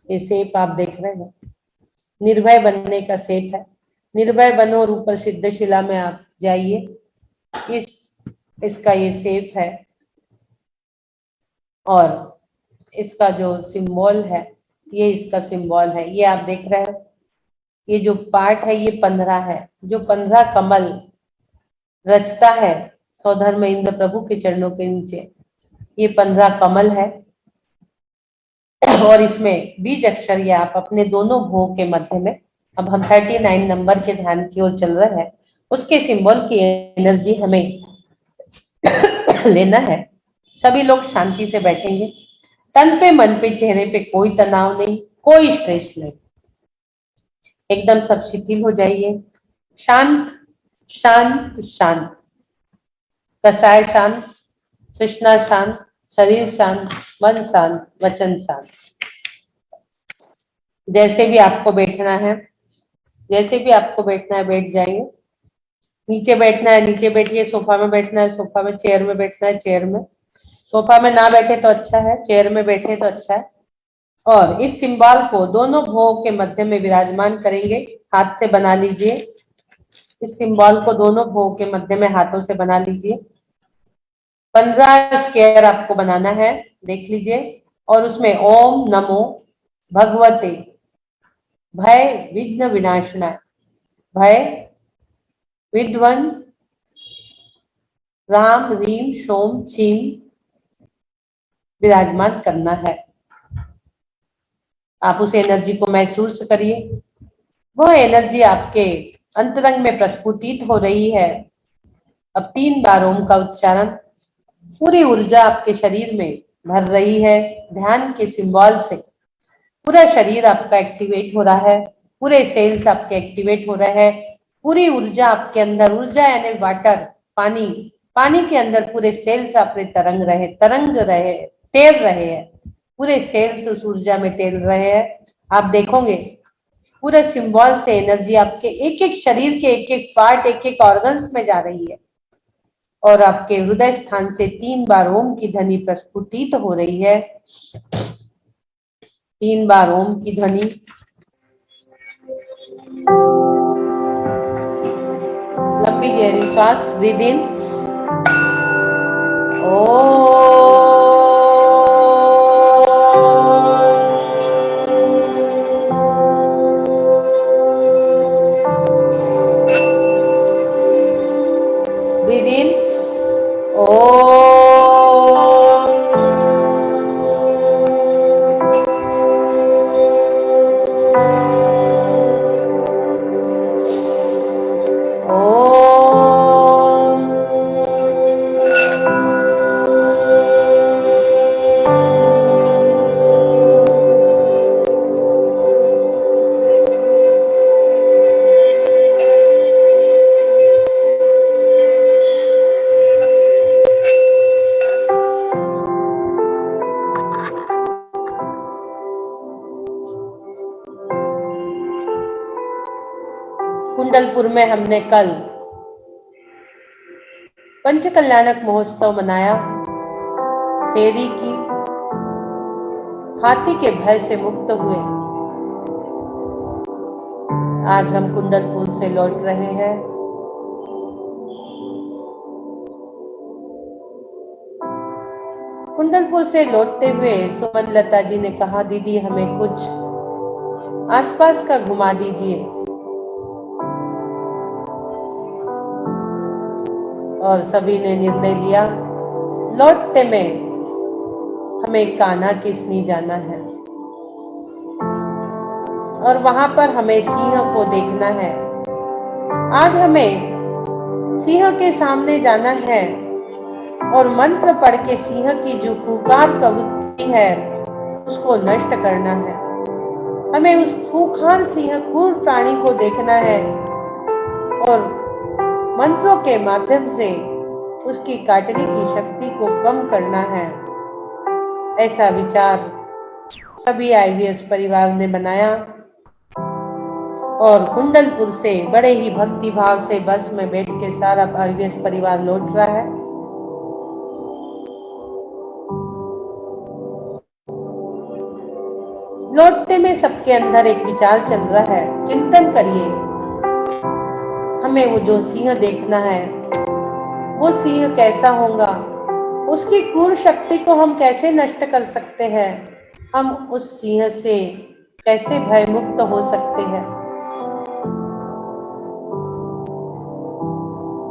ये सेप आप देख रहे हैं, निर्भय बनने का सेप है। निर्भय बनो और ऊपर सिद्धशिला में आप जाइए, इसका ये सेप है। और इसका जो सिंबल है, ये इसका सिंबल है, ये आप देख रहे हैं। ये जो पार्ट है ये 15 है, जो 15 कमल रचता है सौधर्म इंद्र प्रभु के चरणों के नीचे, ये 15 कमल है। और इसमें बीज अक्षर ये आप अपने दोनों भोग के मध्य में, अब हम 39 नंबर के ध्यान की ओर चल रहे हैं, उसके सिंबल की एनर्जी हमें लेना है। सभी लोग शांति से बैठेंगे, तन पे मन पे चेहरे पे कोई तनाव नहीं, कोई स्ट्रेस नहीं, एकदम सब शिथिल हो जाइए। शांत शांत शांत, कसाय शांत, तृष्णा शांत, शरीर शांत, मन शांत, वचन शांत। जैसे भी आपको बैठना है, जैसे भी आपको बैठना है बैठ जाइए। नीचे बैठना है नीचे बैठिए, सोफा में बैठना है सोफा में, चेयर में बैठना है चेयर में। सोफा में ना बैठे तो अच्छा है, चेयर में बैठे तो अच्छा है। और इस सिंबल को दोनों भोग के मध्य में विराजमान करेंगे, हाथ से बना लीजिए। इस सिंबल को दोनों भोग के मध्य में हाथों से बना लीजिए। 15 स्क्वायर आपको बनाना है, देख लीजिए। और उसमें ओम नमो भगवते भय विघ्न विनाशनाय, भय विद्वन राम रीम सोम छीम विराजमान करना है। आप उस एनर्जी को महसूस करिए, वह एनर्जी आपके अंतरंग में प्रस्फुटित हो रही है। अब 3 बार ओम का उच्चारण, पूरी ऊर्जा आपके शरीर में भर रही है। ध्यान के सिंबल से पूरा शरीर आपका एक्टिवेट हो रहा है, पूरे सेल्स आपके एक्टिवेट हो रहे हैं। पूरी ऊर्जा आपके अंदर, ऊर्जा यानी वाटर, पानी, पानी के अंदर पूरे सेल्स आपके तरंग रहे, तैर रहे हैं। पूरे सेल्स उस ऊर्जा में तैर रहे हैं। आप देखोगे पूरे सिंबल से एनर्जी आपके एक एक शरीर के एक एक पार्ट, एक एक ऑर्गन्स में जा रही है। और आपके हृदय स्थान से 3 बार ओम की ध्वनि प्रस्फुटित हो रही है। 3 बार ओम की ध्वनि। लंबी गहरी श्वास, breathe in. Breathe in. Kundalpur में हमने कल पंचकल्याणक महोत्सव मनाया, फेरी की, हाथी के भय से मुक्त हुए। आज हम कुंडलपुर से लौट रहे हैं। कुंडलपुर से लौटते हुए सुमन लता जी ने कहा, दीदी हमें कुछ आसपास का घुमा दीजिए। और सभी ने निर्णय लिया, लौटते में हमें कान्हा किसनी जाना है और वहां पर हमें सिंह को देखना है। आज हमें सिंह के सामने जाना है और मंत्र पढ़ के सिंह की जो खूंखार प्रवृत्ति है उसको नष्ट करना है। हमें उस खूंखार सिंह क्रूर प्राणी को देखना है और मंत्रों के माध्यम से उसकी काटने की शक्ति को कम करना है। ऐसा विचार सभी आईवीएस परिवार ने बनाया और कुंडलपुर से बड़े ही भक्ति भाव से बस में बैठ के सारा आईवीएस परिवार लौट रहा है। लौटते में सबके अंदर एक विचार चल रहा है, चिंतन करिए, हमें वो जो सिंह देखना है वो सिंह कैसा होगा, उसकी क्रूर शक्ति को हम कैसे नष्ट कर सकते हैं, हम उस सिंह से कैसे भयमुक्त हो सकते हैं।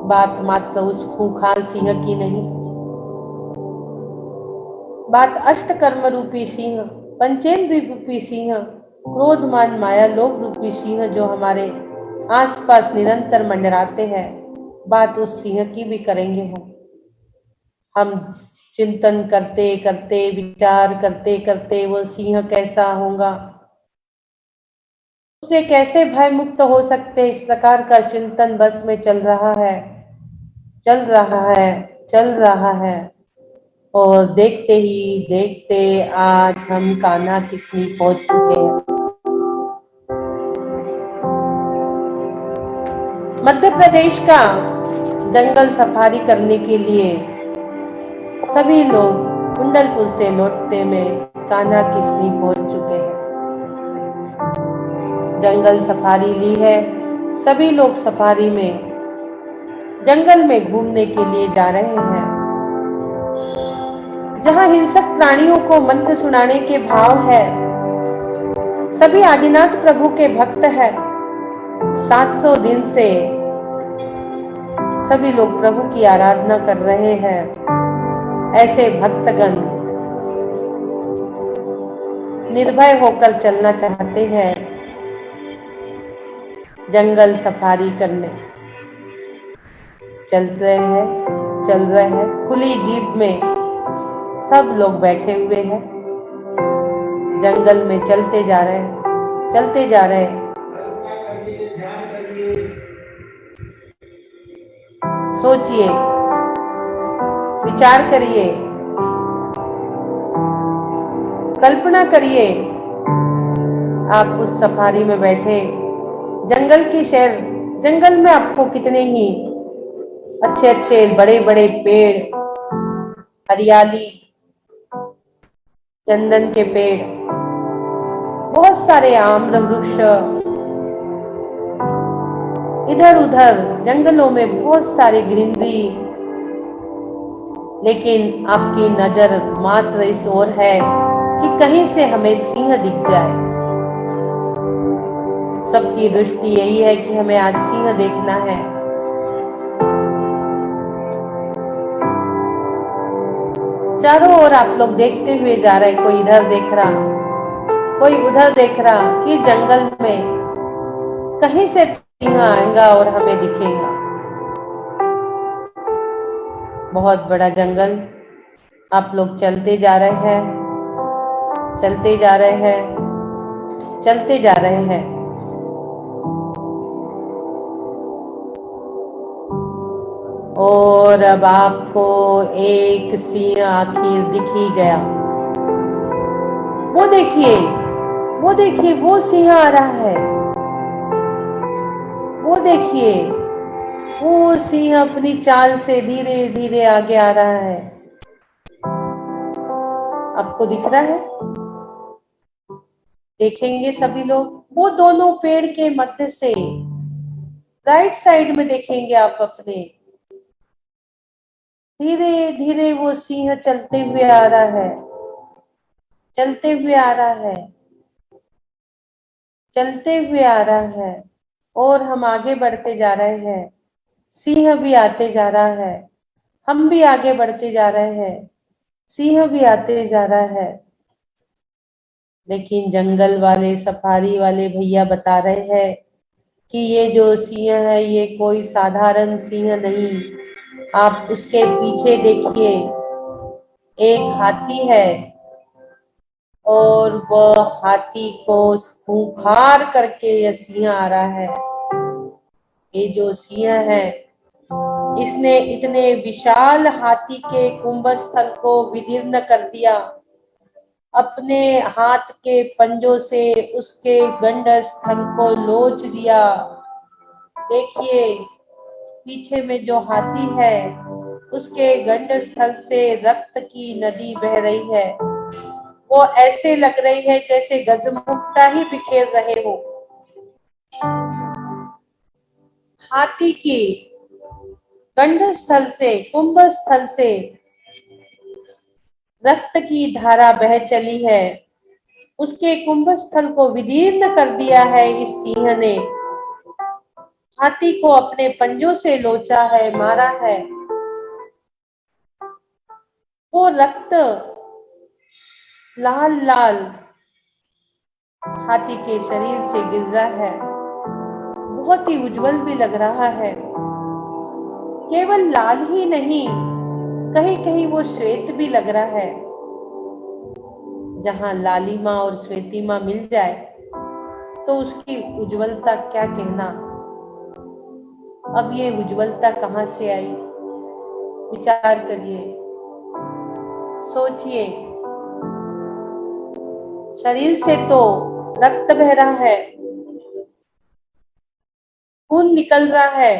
बात मात्र उस खूंखार सिंह की नहीं, बात अष्टकर्म रूपी सिंह, पंचेंद्रिय रूपी सिंह, क्रोध मान माया लोभ रूपी सिंह जो हमारे आसपास निरंतर मंडराते हैं, बात उस सिंह की भी करेंगे हम चिंतन करते करते, विचार करते करते वो सिंह कैसा होगा, उससे कैसे भय मुक्त हो सकते, इस प्रकार का चिंतन बस में चल रहा है, चल रहा है, चल रहा है। और देखते ही देखते आज हम कान्हा किस्नी पहुंच चुके हैं। मध्य प्रदेश का जंगल सफारी करने के लिए सभी लोग कुंडलपुर से लौटते में कान्हा किस्नी पहुंच चुके हैं। जंगल सफारी ली है, सभी लोग सफारी में जंगल में घूमने के लिए जा रहे हैं। जहां हिंसक प्राणियों को मंत्र सुनाने के भाव है, सभी आदिनाथ प्रभु के भक्त हैं। 700 दिन से सभी लोग प्रभु की आराधना कर रहे हैं। ऐसे भक्तगण निर्भय होकर चलना चाहते हैं जंगल सफारी करने। चल रहे हैं खुली जीप में सब लोग बैठे हुए हैं, जंगल में चलते जा रहे हैं, चलते जा रहे हैं। सोचिए, विचार करिए, कल्पना करिए, आप उस सफारी में बैठे जंगल की सैर, जंगल में आपको कितने ही अच्छे अच्छे बड़े बड़े पेड़, हरियाली, चंदन के पेड़, बहुत सारे आम्र वृक्ष, इधर उधर जंगलों में बहुत सारी ग्रीनरी, लेकिन आपकी नजर मात्र इस ओर है कि कहीं से हमें सिंह दिख जाए। सबकी दृष्टि यही है कि हमें आज सिंह देखना है। चारों ओर आप लोग देखते हुए जा रहे, कोई इधर देख रहा, कोई उधर देख रहा कि जंगल में कहीं से सिंह आएगा और हमें दिखेगा। बहुत बड़ा जंगल, आप लोग चलते जा रहे हैं, चलते जा रहे हैं, चलते जा रहे हैं। और अब आपको एक सिंह आखिर दिख ही गया। वो देखिए, वो देखिए, वो सिंह आ रहा है। वो देखिए, वो सिंह अपनी चाल से धीरे धीरे आगे आ रहा है। आपको दिख रहा है? देखेंगे सभी लोग। वो दोनों पेड़ के मध्य से राइट साइड में देखेंगे आप अपने। धीरे धीरे वो सिंह चलते हुए आ रहा है, चलते हुए आ रहा है, चलते हुए आ रहा है। और हम आगे बढ़ते जा रहे हैं, सिंह भी आते जा रहा है, हम भी आगे बढ़ते जा रहे हैं, सिंह भी आते जा रहा है। लेकिन जंगल वाले, सफारी वाले भैया बता रहे हैं कि ये जो सिंह है ये कोई साधारण सिंह नहीं। आप उसके पीछे देखिए, एक हाथी है और वह हाथी को खूंखार करके यह सिंह आ रहा है। ये जो सिंह है, इसने इतने विशाल हाथी के कुंभस्थल को विदीर्ण कर दिया। अपने हाथ के पंजों से उसके गंडस्थल को लोच दिया। देखिए, पीछे में जो हाथी है उसके गंडस्थल से रक्त की नदी बह रही है। वो ऐसे लग रही है जैसे गजमुक्ता ही बिखेर रहे हो। हाथी की गंडस्थल से, कुंभस्थल से रक्त की धारा बह चली है। उसके कुंभस्थल को विदीर्ण कर दिया है इस सिंह ने। हाथी को अपने पंजों से लोचा है, मारा है। वो रक्त लाल लाल हाथी के शरीर से गिर रहा है। बहुत ही उज्जवल भी लग रहा है। केवल लाल ही नहीं, कहीं कहीं वो श्वेत भी लग रहा है। जहां लालिमा और श्वेतिमा मिल जाए तो उसकी उज्जवलता क्या कहना। अब ये उज्जवलता कहां से आई? विचार करिए, सोचिए। शरीर से तो रक्त बह रहा है, खून निकल रहा है।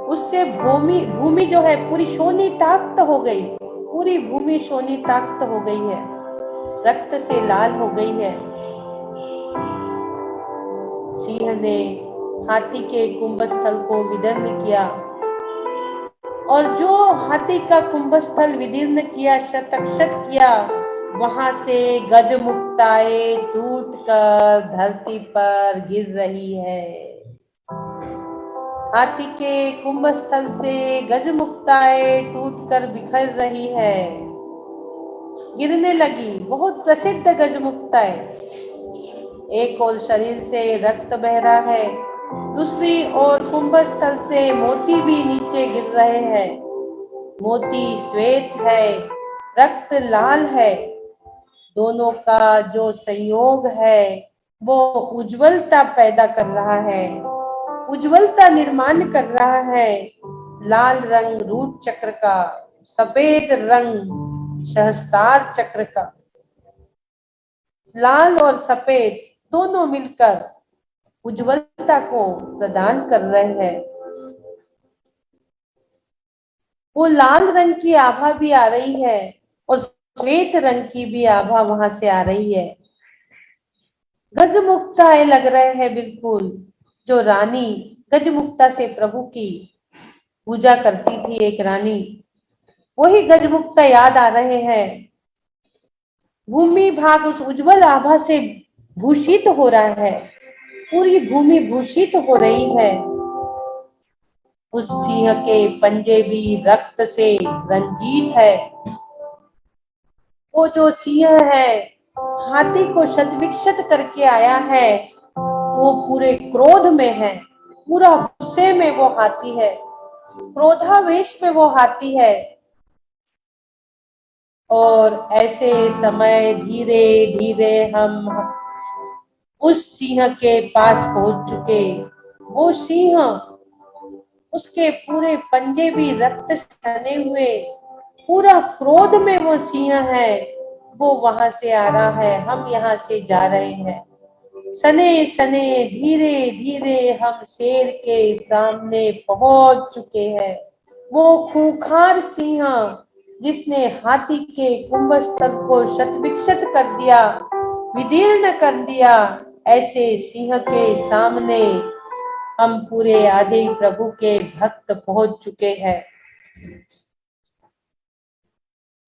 उससे भूमि जो है पूरी शोनी ताक्त हो गई, पूरी भूमि शोनी ताक्त हो गई है, रक्त से लाल हो गई है। सिंह ने हाथी के कुंभस्थल को विदीर्ण किया, और जो हाथी का कुंभस्थल विदीर्ण किया, शतक्षत किया, वहां से गजमुक्ताएं टूटकर धरती पर गिर रही है। हाथी के कुंभस्थल से गजमुक्ताएं टूटकर बिखर रही है, गिरने लगी। बहुत प्रसिद्ध गजमुक्ताएं। एक ओर शरीर से रक्त बह रहा है, दूसरी ओर कुंभस्थल से मोती भी नीचे गिर रहे हैं। मोती श्वेत है, रक्त लाल है। दोनों का जो संयोग है वो उज्जवलता पैदा कर रहा है, उज्जवलता निर्माण कर रहा है। लाल रंग रूट चक्र का, सफेद रंग सहस्त्रार चक्र का। लाल और सफेद दोनों मिलकर उज्जवलता को प्रदान कर रहे हैं। वो लाल रंग की आभा भी आ रही है और श्वेत रंग की भी आभा वहां से आ रही है। गजमुक्ता लग रहे हैं बिल्कुल, जो रानी गजमुक्ता से प्रभु की पूजा करती थी, एक रानी, वही गजमुक्ता याद आ रहे हैं। भूमि भाग उस उज्जवल आभा से भूषित हो रहा है, पूरी भूमि भूषित हो रही है। उस सिंह के पंजे भी रक्त से रंजीत है। वो जो सिंह है, हाथी को शतविक्षत करके आया है, वो पूरे क्रोध में है, पूरा गुस्से में वो हाथी है, क्रोधावेश में वो हाथी है। और ऐसे समय धीरे धीरे हम उस सिंह के पास पहुंच चुके। वो सिंह, उसके पूरे पंजे भी रक्त से बने हुए, पूरा क्रोध में वो सिंह है, वो वहां से आ रहा है, हम यहाँ से जा रहे हैं। सने सने धीरे धीरे हम शेर के सामने पहुंच चुके हैं। वो खूंखार सिंह जिसने हाथी के कुंभस्थल को शतविक्षत कर दिया, विदीर्ण कर दिया, ऐसे सिंह के सामने हम पूरे आदि प्रभु के भक्त पहुंच चुके हैं।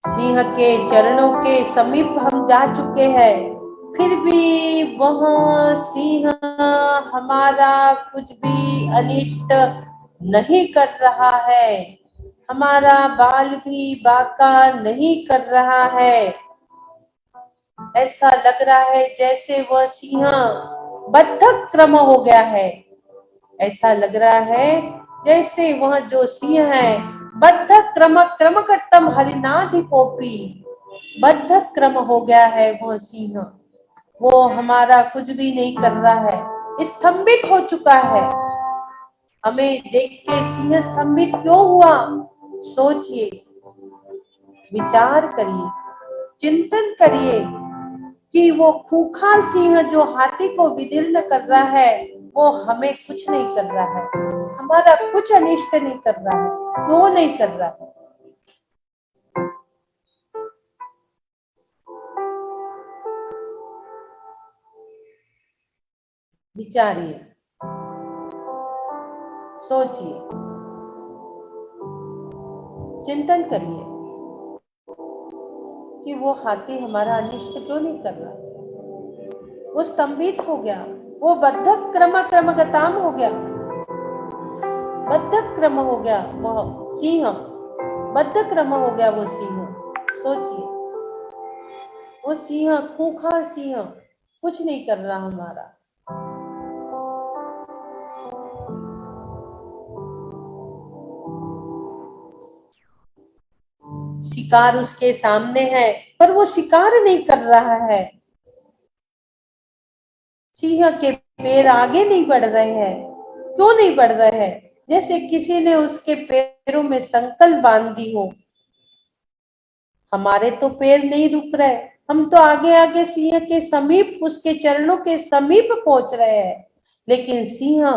सिंह के चरणों के समीप हम जा चुके हैं, फिर भी वह सिंह हमारा कुछ भी अनिष्ट नहीं कर रहा है, हमारा बाल भी बांका नहीं कर रहा है। ऐसा लग रहा है जैसे वह सिंह बद्धक क्रम हो गया है। ऐसा लग रहा है जैसे वह जो सिंह है, बद्ध क्रम क्रमकर्तम हरिनाधिपोपी, बद्ध क्रम हो गया है वो सिंह। वो हमारा कुछ भी नहीं कर रहा है, स्तंभित हो चुका है। हमें देख के सिंह स्तंभित क्यों हुआ? सोचिए, विचार करिए, चिंतन करिए कि वो खूंखार सिंह जो हाथी को विदीर्ण कर रहा है, वो हमें कुछ नहीं कर रहा है, हमारा कुछ अनिष्ट नहीं कर रहा है। क्यों नहीं कर रहा है? विचारिए, सोचिए, चिंतन करिए कि वो हाथी हमारा अनिष्ट क्यों नहीं कर रहा। वो स्तंभित हो गया, वो बद्धक क्रमगताम हो गया, बद्धक क्रम हो गया वो सिंह, बद्धक क्रम हो गया वो सिंह। सोचिए, वो सिंह, खूंखार सिंह कुछ नहीं कर रहा हमारा। शिकार उसके सामने है, पर वो शिकार नहीं कर रहा है। सिंह के पैर आगे नहीं बढ़ रहे हैं। क्यों नहीं बढ़ रहे हैं? जैसे किसी ने उसके पैरों में संकल बांध दी हो। हमारे तो पैर नहीं रुक रहे, हम तो आगे आगे सिंह के समीप, उसके चरणों के समीप पहुंच रहे हैं, लेकिन सिंह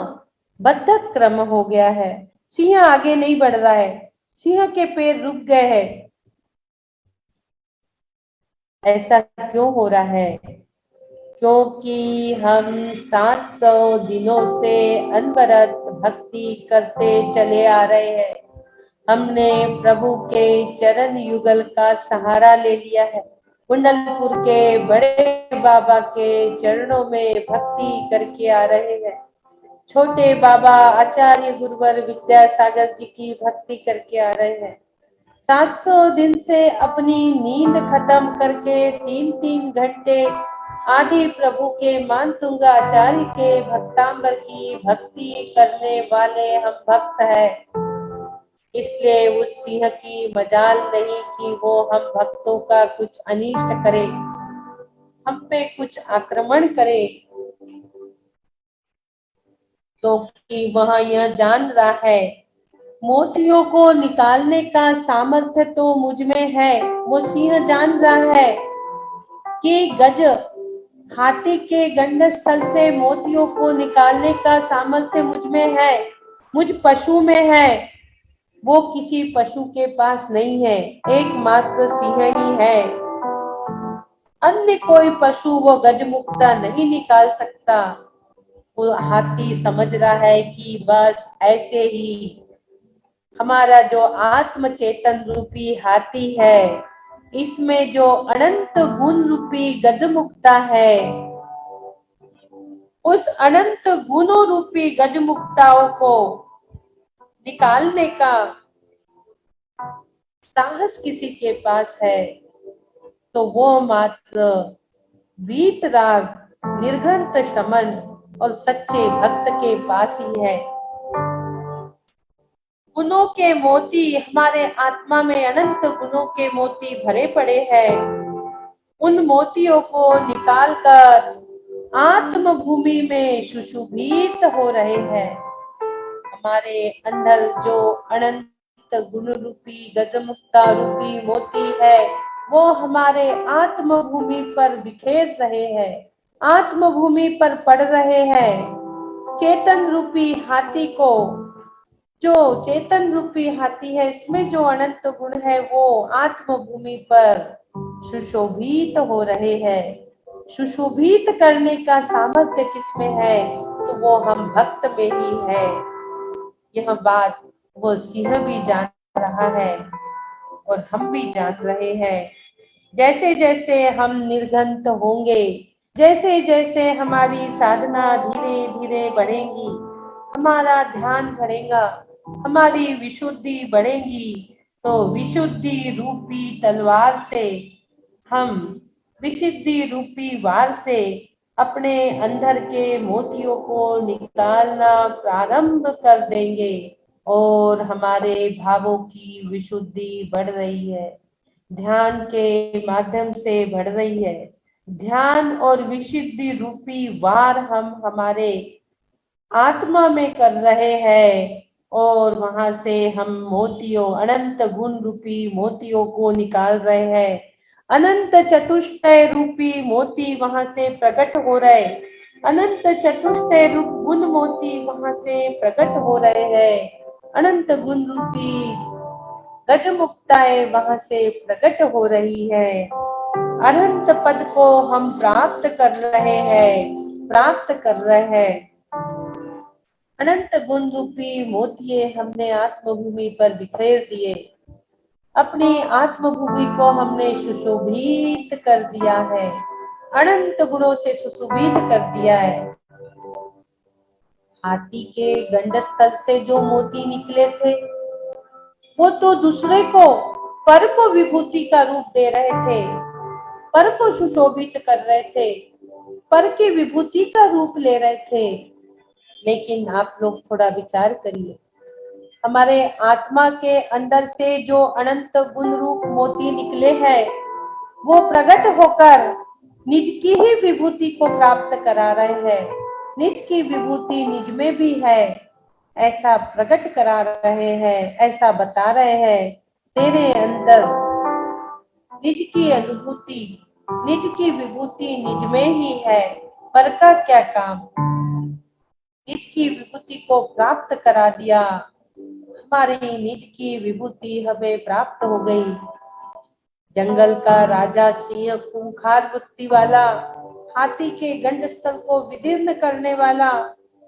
बद्धक क्रम हो गया है। सिंह आगे नहीं बढ़ रहा है, सिंह के पैर रुक गए हैं। ऐसा क्यों हो रहा है? क्योंकि हम 700 दिनों से अनवरत भक्ति करते चले आ रहे हैं। हमने प्रभु के चरण युगल का सहारा ले लिया है। कुंडलपुर के बड़े बाबा के चरणों में भक्ति करके आ रहे हैं। छोटे बाबा आचार्य गुरुवर विद्यासागर जी की भक्ति करके आ रहे हैं। 700 दिन से अपनी नींद खत्म करके 3-3 घंटे आदि प्रभु के मानतुंगा आचार्य के भक्तांबर की भक्ति करने वाले हम भक्त हैं। इसलिए उस सिंह की मजाल नहीं कि वो हम भक्तों का कुछ अनिष्ट करे, हम पे कुछ आक्रमण करे, तो कि वह यह जान रहा है मोतियों को निकालने का सामर्थ्य तो मुझ में है। वो सिंह जान रहा है कि गज, हाथी के गंडस्थल से मोतियों को निकालने का सामर्थ्य मुझ में है, मुझ पशु में है। वो किसी पशु के पास नहीं है, एकमात्र सिंह ही है। अन्य कोई पशु वो गजमुक्ता नहीं निकाल सकता। वो हाथी समझ रहा है कि बस ऐसे ही हमारा जो आत्म चेतन रूपी हाथी है, इसमें जो अनंत गुण रूपी गजमुक्ता है, उस अनंत गुणों रूपी गजमुक्ताओं को निकालने का साहस किसी के पास है तो वो मात्र वीतराग, निर्घंत शमन और सच्चे भक्त के पास ही है। गुणों के मोती, हमारे आत्मा में अनंत गुणों के मोती भरे पड़े हैं। उन मोतियों को निकालकर आत्म भूमि में सुशोभित हो रहे हैं। हमारे अंदर जो अनंत गुण रूपी गजमुक्ता रूपी मोती है, वो हमारे आत्म भूमि पर बिखेर रहे हैं, आत्म भूमि पर पड़ रहे हैं। चेतन रूपी हाथी को, जो चेतन रूपी हाथी है, इसमें जो अनंत गुण है वो आत्म भूमि पर सुशोभित हो रहे हैं। सुशोभित करने का सामर्थ्य किसमें है तो वो हम भक्त में ही है। यह बात वो सिंह भी जान रहा है और हम भी जान रहे हैं। जैसे जैसे हम निर्घंत होंगे, जैसे जैसे हमारी साधना धीरे धीरे बढ़ेगी, हमारा ध्यान बढ़ेगा, हमारी विशुद्धि बढ़ेगी, तो विशुद्धि रूपी तलवार से हम विशुद्धि रूपी वार से अपने अंदर के मोतियों को निकालना प्रारंभ कर देंगे और हमारे भावों की विशुद्धि बढ़ रही है, ध्यान के माध्यम से बढ़ रही है। ध्यान और विशुद्धि रूपी वार हम हमारे आत्मा में कर रहे हैं और वहां से हम मोतियों, अनंत गुण रूपी मोतियों को निकाल रहे हैं। अनंत चतुष्टय रूपी मोती वहां से प्रकट हो रहे, अनंत चतुष्टय रूप गुण मोती वहां से प्रकट हो रहे हैं। अनंत गुण रूपी गजमुक्ताएं वहां से प्रकट हो रही है। अनंत पद को हम प्राप्त कर रहे हैं, प्राप्त कर रहे हैं। अनंत गुण रूपी मोतिये हमने आत्मभूमि पर बिखेर दिए, अपनी आत्मभूमि को हमने सुशोभित कर दिया है, अनंत गुणों से सुशोभित कर दिया है। हाथी के गंडस्थल से जो मोती निकले थे वो तो दूसरे को, पर को विभूति का रूप दे रहे थे, पर को सुशोभित कर रहे थे, पर की विभूति का रूप ले रहे थे। लेकिन आप लोग थोड़ा विचार करिए, हमारे आत्मा के अंदर से जो अनंत गुण रूप मोती निकले हैं वो प्रकट होकर निज की ही विभूति को प्राप्त करा रहे हैं। निज की विभूति निज में भी है ऐसा प्रकट करा रहे हैं, ऐसा बता रहे हैं। तेरे अंदर निज की अनुभूति, निज की विभूति निज में ही है, पर का क्या काम। निज की विभूति को प्राप्त करा दिया, हमारी निज की विभूति हमें प्राप्त हो गई। जंगल का राजा सिंह खूंखार वृत्ति वाला, हाथी के गंडस्थल को विदीर्ण करने वाला,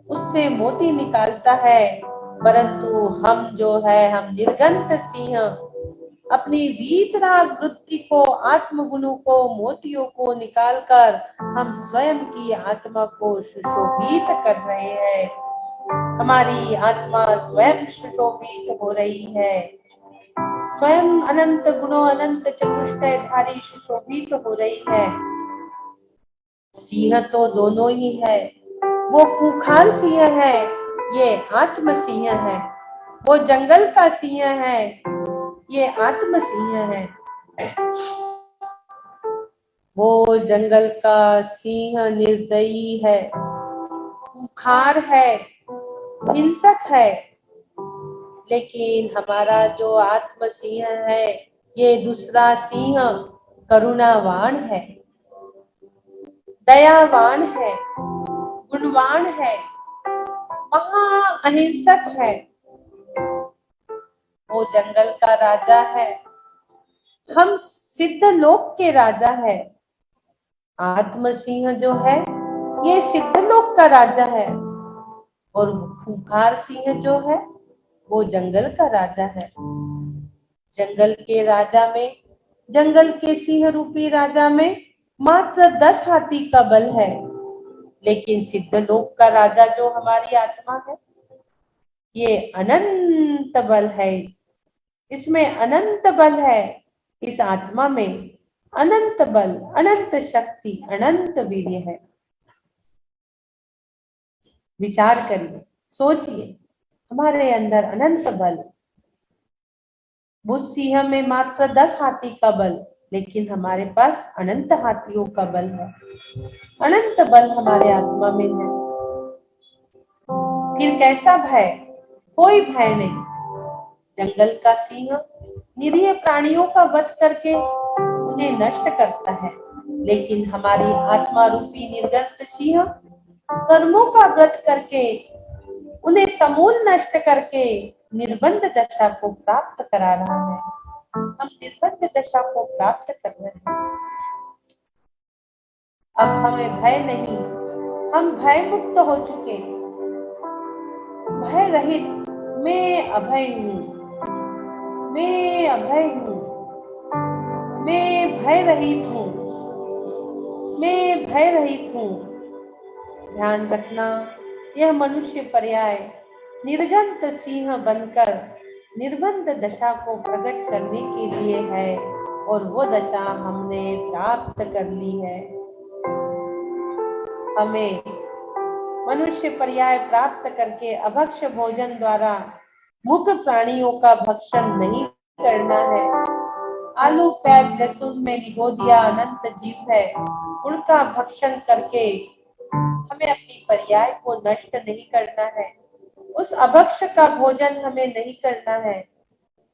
उससे मोती निकालता है, परंतु हम जो है, हम निर्गंत सिंह अपनी वीतराग वृत्ति को, आत्मगुणों को, मोतियों को निकालकर हम स्वयं की आत्मा को सुशोभित कर रहे हैं। हमारी आत्मा स्वयं सुशोभित हो रही है, स्वयं अनंत गुणों, अनंत चतुष्टयधारी सुशोभित हो रही है। सिंह तो दोनों ही है, वो खूंखार सिंह है, ये आत्म सिंह है। वो जंगल का सिंह है, ये आत्म सिंह है। वो जंगल का सिंह निर्दयी है, खूंखार है, हिंसक है, लेकिन हमारा जो आत्म सिंह है, ये दूसरा सिंह करुणावान है, दयावान है, गुणवान है, महा अहिंसक है। वो जंगल का राजा है, हम सिद्ध लोक के राजा है। आत्म सिंह जो है ये सिद्धलोक का राजा है, और खूंखार सिंह जो है वो जंगल का राजा है। जंगल के राजा में, जंगल के सिंह रूपी राजा में मात्र 10 हाथी का बल है, लेकिन सिद्धलोक का राजा जो हमारी आत्मा है ये अनंत बल है। इसमें अनंत बल है। इस आत्मा में अनंत बल, अनंत शक्ति, अनंत वीर्य है। विचार करिए, सोचिए, हमारे अंदर अनंत बल। उस सिंह में मात्र 10 हाथी का बल, लेकिन हमारे पास अनंत हाथियों का बल है। अनंत बल हमारे आत्मा में है। फिर कैसा भय? कोई भय नहीं। जंगल का सिंह निरीह प्राणियों का वध करके उन्हें नष्ट करता है, लेकिन हमारी आत्मा रूपी निर्गत सिंह कर्मों का व्रत करके उन्हें समूल नष्ट करके निर्बंध दशा को प्राप्त करा रहा है। हम निर्बंध दशा को प्राप्त कर रहे हैं। अब हमें भय नहीं, हम भय मुक्त हो चुके। भय रहित, मैं अभय हूँ, मैं अभय हूँ, मैं भय रहित हूँ, मैं भय रहित हूँ। ध्यान रखना, यह मनुष्य पर्याय निर्गंत सिंह बनकर निर्बंध दशा को प्रकट करने के लिए है, और वो दशा हमने प्राप्त कर ली है। हमें मनुष्य पर्याय प्राप्त करके अभक्ष भोजन द्वारा मुख प्राणियों का भक्षण नहीं करना है। आलू, प्याज, लहसुन में निगोदिया अनंत जीव है, उनका भक्षण करके हमें अपनी पर्याय को नष्ट नहीं करना है। उस अभक्ष का भोजन हमें नहीं करना है।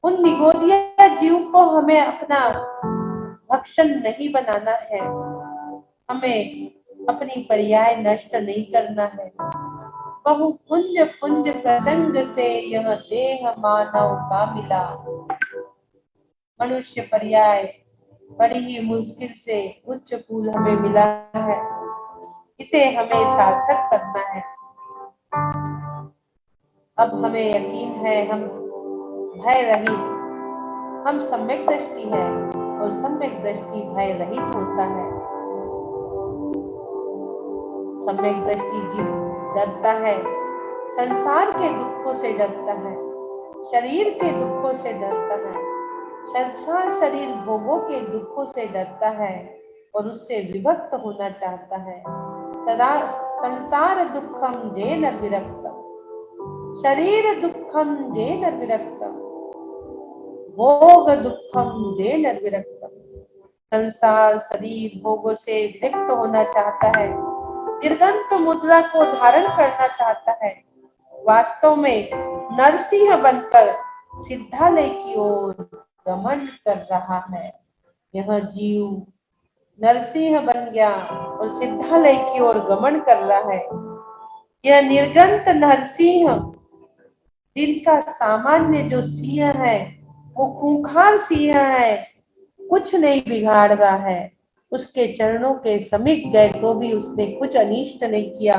उन निगोदिया जीव को हमें अपना भक्षण नहीं बनाना है। हमें अपनी पर्याय नष्ट नहीं करना है। बहु पुंज पुंज प्रसंग से यह देह मानव का मिला। मनुष्य पर्याय बड़ी ही मुश्किल से उच्च कुल हमें मिला है, इसे हमें सार्थक करना है। अब हमें यकीन है हम भय रहित, हम सम्यक दृष्टि है, और सम्यक दृष्टि भय रहित होता है। सम्यक दृष्टि जीव डरता है, संसार के दुखों से डरता है, शरीर के दुखों से डरता है, संसार शरीर भोगों के दुखों से डरता है और उससे विभक्त होना चाहता है। संसार दुखम जेन विरक्तम, शरीर दुखम जेन विरक्तम, भोग दुखम जेन विरक्तम। संसार शरीर भोगों से विरक्त होना चाहता है, निर्गंत मुद्रा को धारण करना चाहता है, वास्तव में नरसिंह बनकर सिद्धालय की ओर गमन कर रहा है। यह जीव नरसिंह बन गया और सिद्धालय की ओर गमन कर रहा है। यह निर्गंत नरसिंह, जिनका सामान्य जो सिंह है वो खूंखार सिंह है, कुछ नहीं बिगाड़ रहा है। उसके चरणों के समीप गए तो भी उसने कुछ अनिष्ट नहीं किया,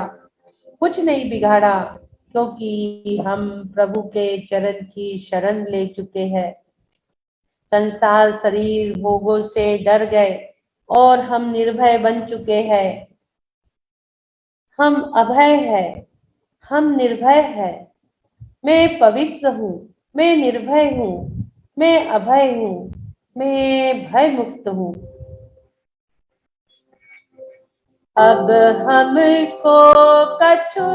कुछ नहीं बिगाड़ा, क्योंकि हम प्रभु के चरण की शरण ले चुके हैं। संसार शरीर भोगों से डर गए और हम निर्भय बन चुके हैं। हम अभय है, हम निर्भय है। मैं पवित्र हूँ, मैं निर्भय हूँ, मैं अभय हूँ, मैं भय मुक्त हूँ। अब हमको कछु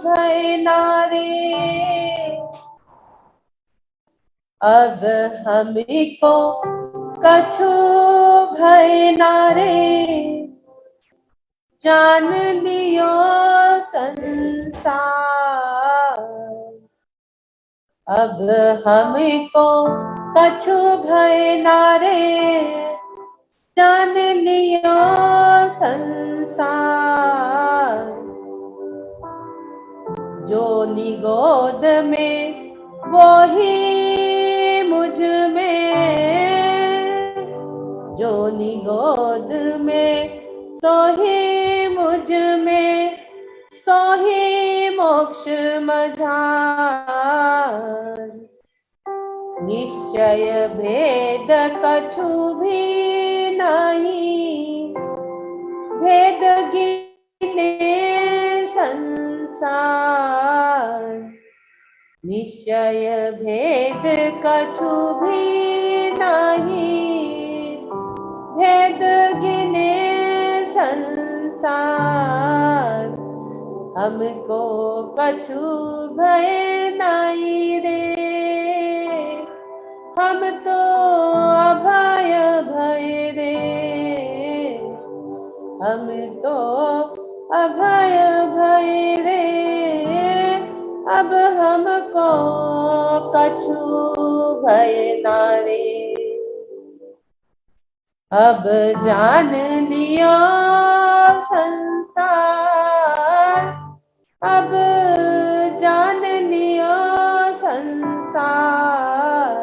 भय नारे, अब हमको कछु भय नारे, जान लियो संसार। अब हमको कछु भय नारे, जान लियो संसार। जो निगोद में वो ही मुझ में, जो निगोद में सोहे मुझ में सोहे मोक्ष मझार। निश्चय भेद कछु भी नहीं, भेद गिने संसार। निश्चय भेद कछु भी नहीं, भेद गिने संसार। हमको कछु भय नहीं रे, हम तो अभय भय रे। हम तो अभय भय रे, अब हमको कछु भय ना रे। अब जान लियो संसार, अब जान लियो संसार।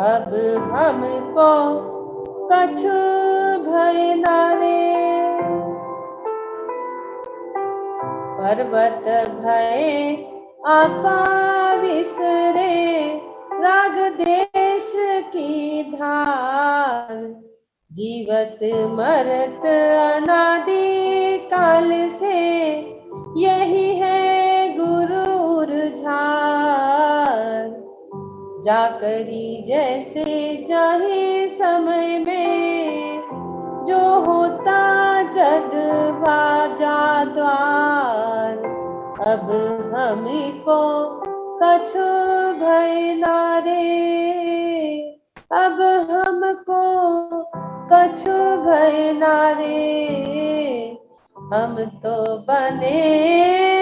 अब हमको कछु भय ना रे। पर्वत भय आपा विसरे, राग देश की धार। जीवत मरत अनादि काल से, यही है गुरूर झार। जाकरी जैसे जाहे समय में, जो होता जग बाजा द्वार। अब हमको कछु भय ना रे, अब हमको कछु भय ना रे। हम तो बने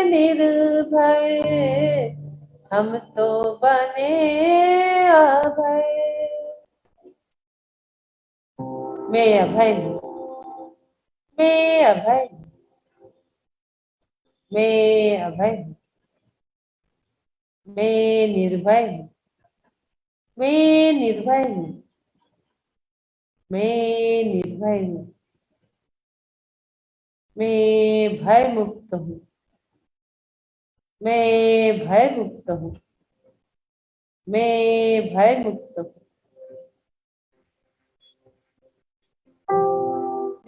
निर्भय, हम तो बने अभय। मैं अभय हूँ, मैं अभय हूँ, मैं अभय हूँ, मैं निर्भय हूँ, मैं निर्भय हूँ, मैं निर्भय हूँ। मैं भय मुक्त हूँ, मैं भय मुक्त हूँ, मैं भय मुक्त हूँ।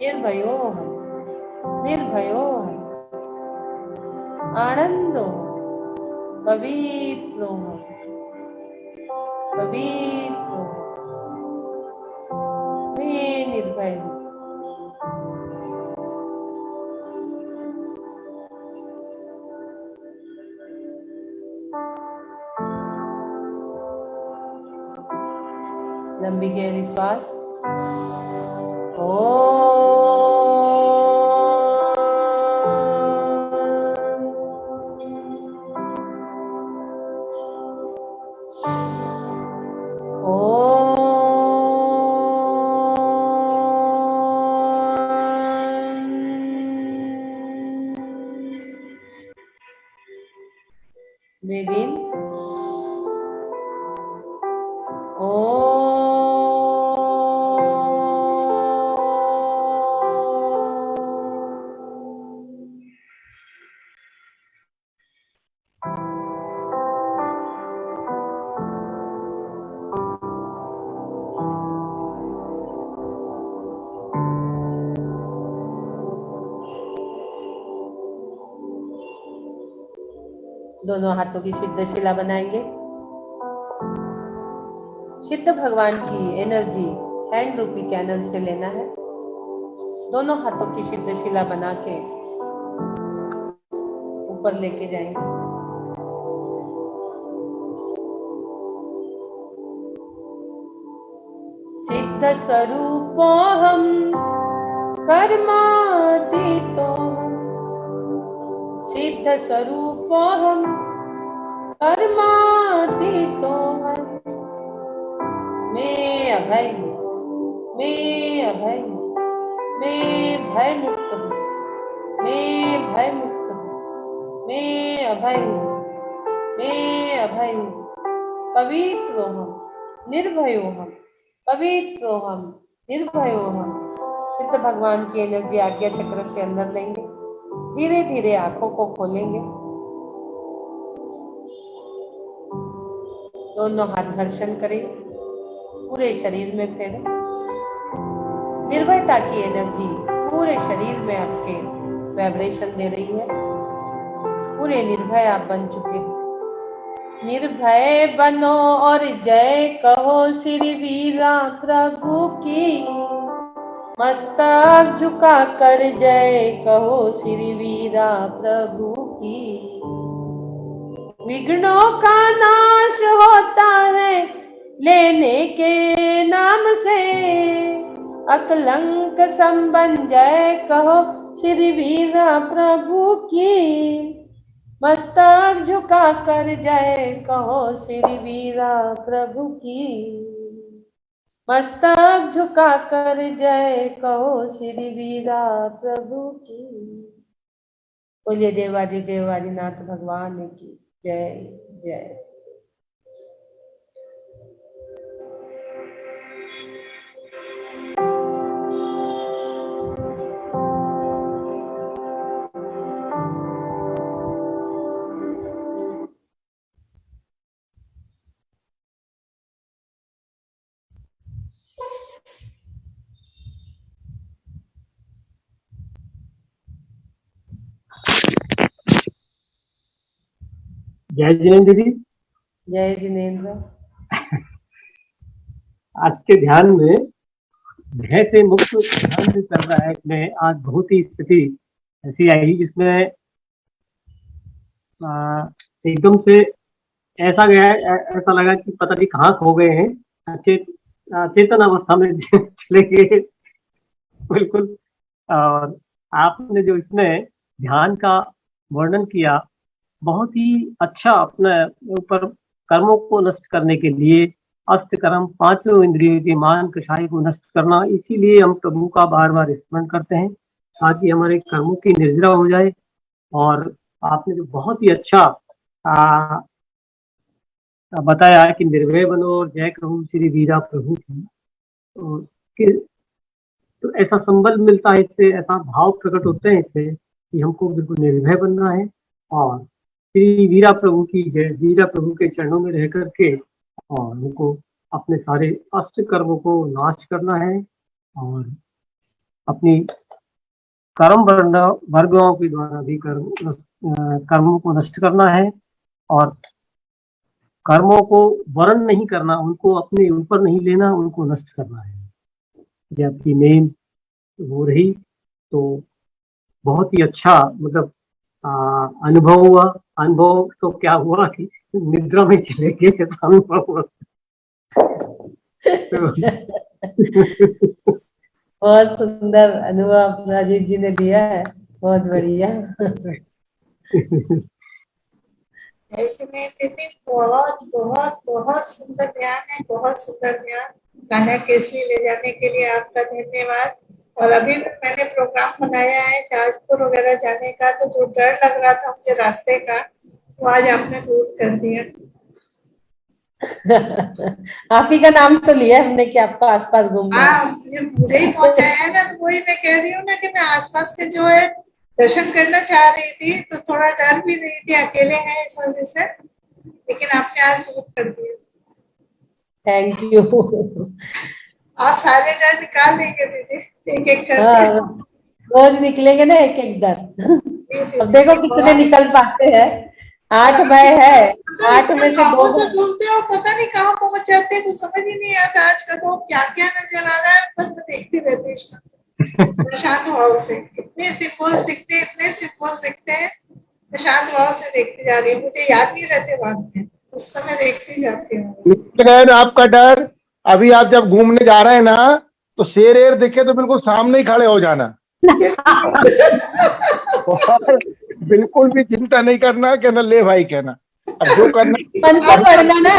निर्भयो हम, निर्भयो हम, आनंदो पवित्रो हम, पवित्रो। मैं निर्भय हूँ। लंबी गहरी श्वास। Breathe in. दोनों हाथों की सिद्ध शिला बनाएंगे। सिद्ध भगवान की एनर्जी हैंड रूपी चैनल से लेना है। दोनों हाथों की सिद्ध शिला बना के ऊपर लेके जाएंगे। सिद्ध स्वरूपोऽहं कर्मातीतो, सिद्ध स्वरूपोऽहं कर्मातीतो। मैं अभय हूँ, मैं अभय हूँ, मैं भय मुक्त हूँ, मैं भय मुक्त हूँ, मैं अभय हूँ, मैं अभय हूँ। पवित्रोऽहं निर्भयोऽहं, पवित्रोऽहं निर्भयोऽहं, सिद्ध भगवान की एनर्जी आज्ञा चक्र से अंदर लेंगे। धीरे धीरे आंखों को खोलेंगे। दोनों हाथ घर्षण करें, पूरे शरीर में फेरें। निर्भयता की एनर्जी पूरे शरीर में आपके वाइब्रेशन दे रही है। पूरे निर्भय आप बन चुके हैं। निर्भय बनो और जय कहो श्री वीरा प्रभु की। मस्तक झुका कर जय कहो श्री वीरा प्रभु की। विघ्नों का नाश होता है लेने के नाम से। अकलंक संबंध जय कहो श्री वीरा प्रभु की। मस्तक झुका कर जय कहो श्री वीरा प्रभु की। मस्तक झुका कर जय कहो श्री वीरा प्रभु की। बोलिए देवादिदेव आदिनाथ भगवान की जय जय।
जय जिनेन्द्र दीदी।
जय जिनेन्द्र।
आज के ध्यान में भय से मुक्त ध्यान जो चल रहा है, इसमें आज बहुत ही स्थिति ऐसी आई जिसमें एकदम से ऐसा गया, ऐसा लगा कि पता नहीं कहाँ खो गए हैं। चेतन अवस्था में चले गए बिल्कुल। और आपने जो इसमें ध्यान का वर्णन किया, बहुत ही अच्छा। अपने ऊपर कर्मों को नष्ट करने के लिए अष्ट कर्म, पांचों इंद्रियों के मान कषाय को नष्ट करना, इसीलिए हम प्रभु का बार बार स्मरण करते हैं ताकि हमारे कर्मों की निर्जरा हो जाए। और आपने जो बहुत ही अच्छा बताया कि निर्भय बनो और जय कहो श्री वीरा प्रभु की। तो ऐसा संबल मिलता है इससे, ऐसा भाव प्रकट होते हैं इससे कि हमको बिल्कुल निर्भय बनना है और श्री वीरा प्रभु की जय, वीरा प्रभु के चरणों में रह करके और उनको अपने सारे अष्ट कर्मों को नाश करना है और अपनी कर्म वर्गों के द्वारा भी कर्मों को नष्ट करना है और कर्मों को वर्ण नहीं करना, उनको अपने ऊपर नहीं लेना, उनको नष्ट करना है। जब की मेन हो रही तो बहुत ही अच्छा मतलब अनुभव हुआ। अनुभव तो क्या हुआ कि निद्रा में चले गए, ऐसा अनुभव हुआ।
बहुत सुंदर अनुभव राजीव जी ने दिया है, बहुत बढ़िया।
ऐसे में दीदी बहुत बहुत बहुत सुंदर ध्यान है, बहुत सुंदर ध्यान। गाना केसरी ले जाने के लिए आपका धन्यवाद। और अभी भी मैंने प्रोग्राम बनाया है जाजपुर वगैरह जाने का, तो जो डर लग रहा था मुझे रास्ते का, वो आज आपने दूर कर दिया।
आप ही का नाम तो लिया हमने कि आपको आसपास घूमना।
हाँ, मुझे ही पहुंचाया है ना, तो वही मैं कह रही हूँ ना कि मैं आसपास के जो है दर्शन करना चाह रही थी, तो थोड़ा डर भी रही थी, अकेले हैं इस वजह से, लेकिन आपने आज दूर कर दिया।
Thank you.
आप सारे डर निकाल लेंगे दीदी, एक एक करके।
हाँ, रोज निकलेंगे ना एक एक डर। अब देखो कितने निकल पाते हैं। 8 भय है, 8 में से 2
से बोलते हो, पता नहीं कहाँ पहुंच जाते हैं, कुछ समझ ही नहीं आता आज का तो क्या क्या नजर आ रहा है। बस मैं देखती रहती हूँ शांत भाव से। इतने सिंबल्स दिखते हैं, इतने सिंबल्स दिखते हैं, मैं शांत भाव से देखती जा रही हूँ। मुझे याद नहीं रहते बाद में, उस समय देखती जाती हूँ।
आपका डर, अभी आप जब घूमने जा रहे हैं ना, तो शेर एयर दिखे तो बिल्कुल सामने ही खड़े हो जाना। बिल्कुल भी चिंता नहीं करना, कहना ले भाई, कहना अब जो करना
मंत्र पढ़ना ना,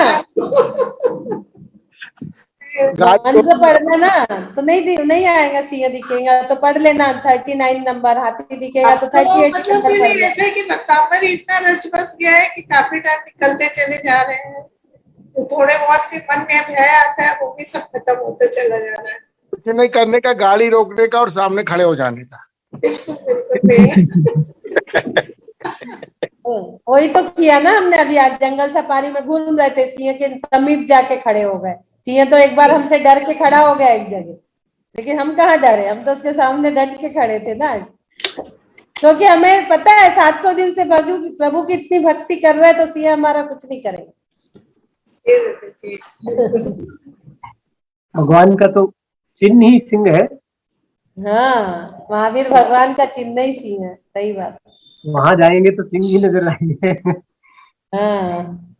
मंत्र पढ़ना ना, तो नहीं आएगा सिंह दिखेगा तो पढ़ लेना। 39 नंबर, हाथी दिखेगा तो 38
मतलब दीदी ऐसे कि बतावर इतना रच बस गया है कि काफी टाइम निकलते चले जा रहे हैं, तो थोड़े बहुत भी मन में भय आता है वो भी सब खत्म होते चला जा रहा है।
कुछ नहीं करने का, गाड़ी रोकने का और सामने खड़े हो जाने का।
बिल्कुल बिल्कुल
वही तो किया ना हमने अभी। आज जंगल सफारी में घूम रहे थे, सिंह के समीप जाके खड़े हो गए। सिंह तो एक बार हमसे डर के खड़ा हो गया एक जगह, लेकिन हम कहाँ डरे, हम तो उसके सामने डट के खड़े थे ना आज। क्योंकि हमें पता है 700 दिन से प्रभु की इतनी भक्ति कर रहे हैं, तो सिंह हमारा कुछ नहीं करेगा।
जी,
भगवान का तो चिन्ह ही सिंह है।
हाँ, महावीर भगवान का चिन्ह ही सिंह है, सही बात।
वहां जाएंगे तो सिंह ही नजर आएंगे।
हाँ,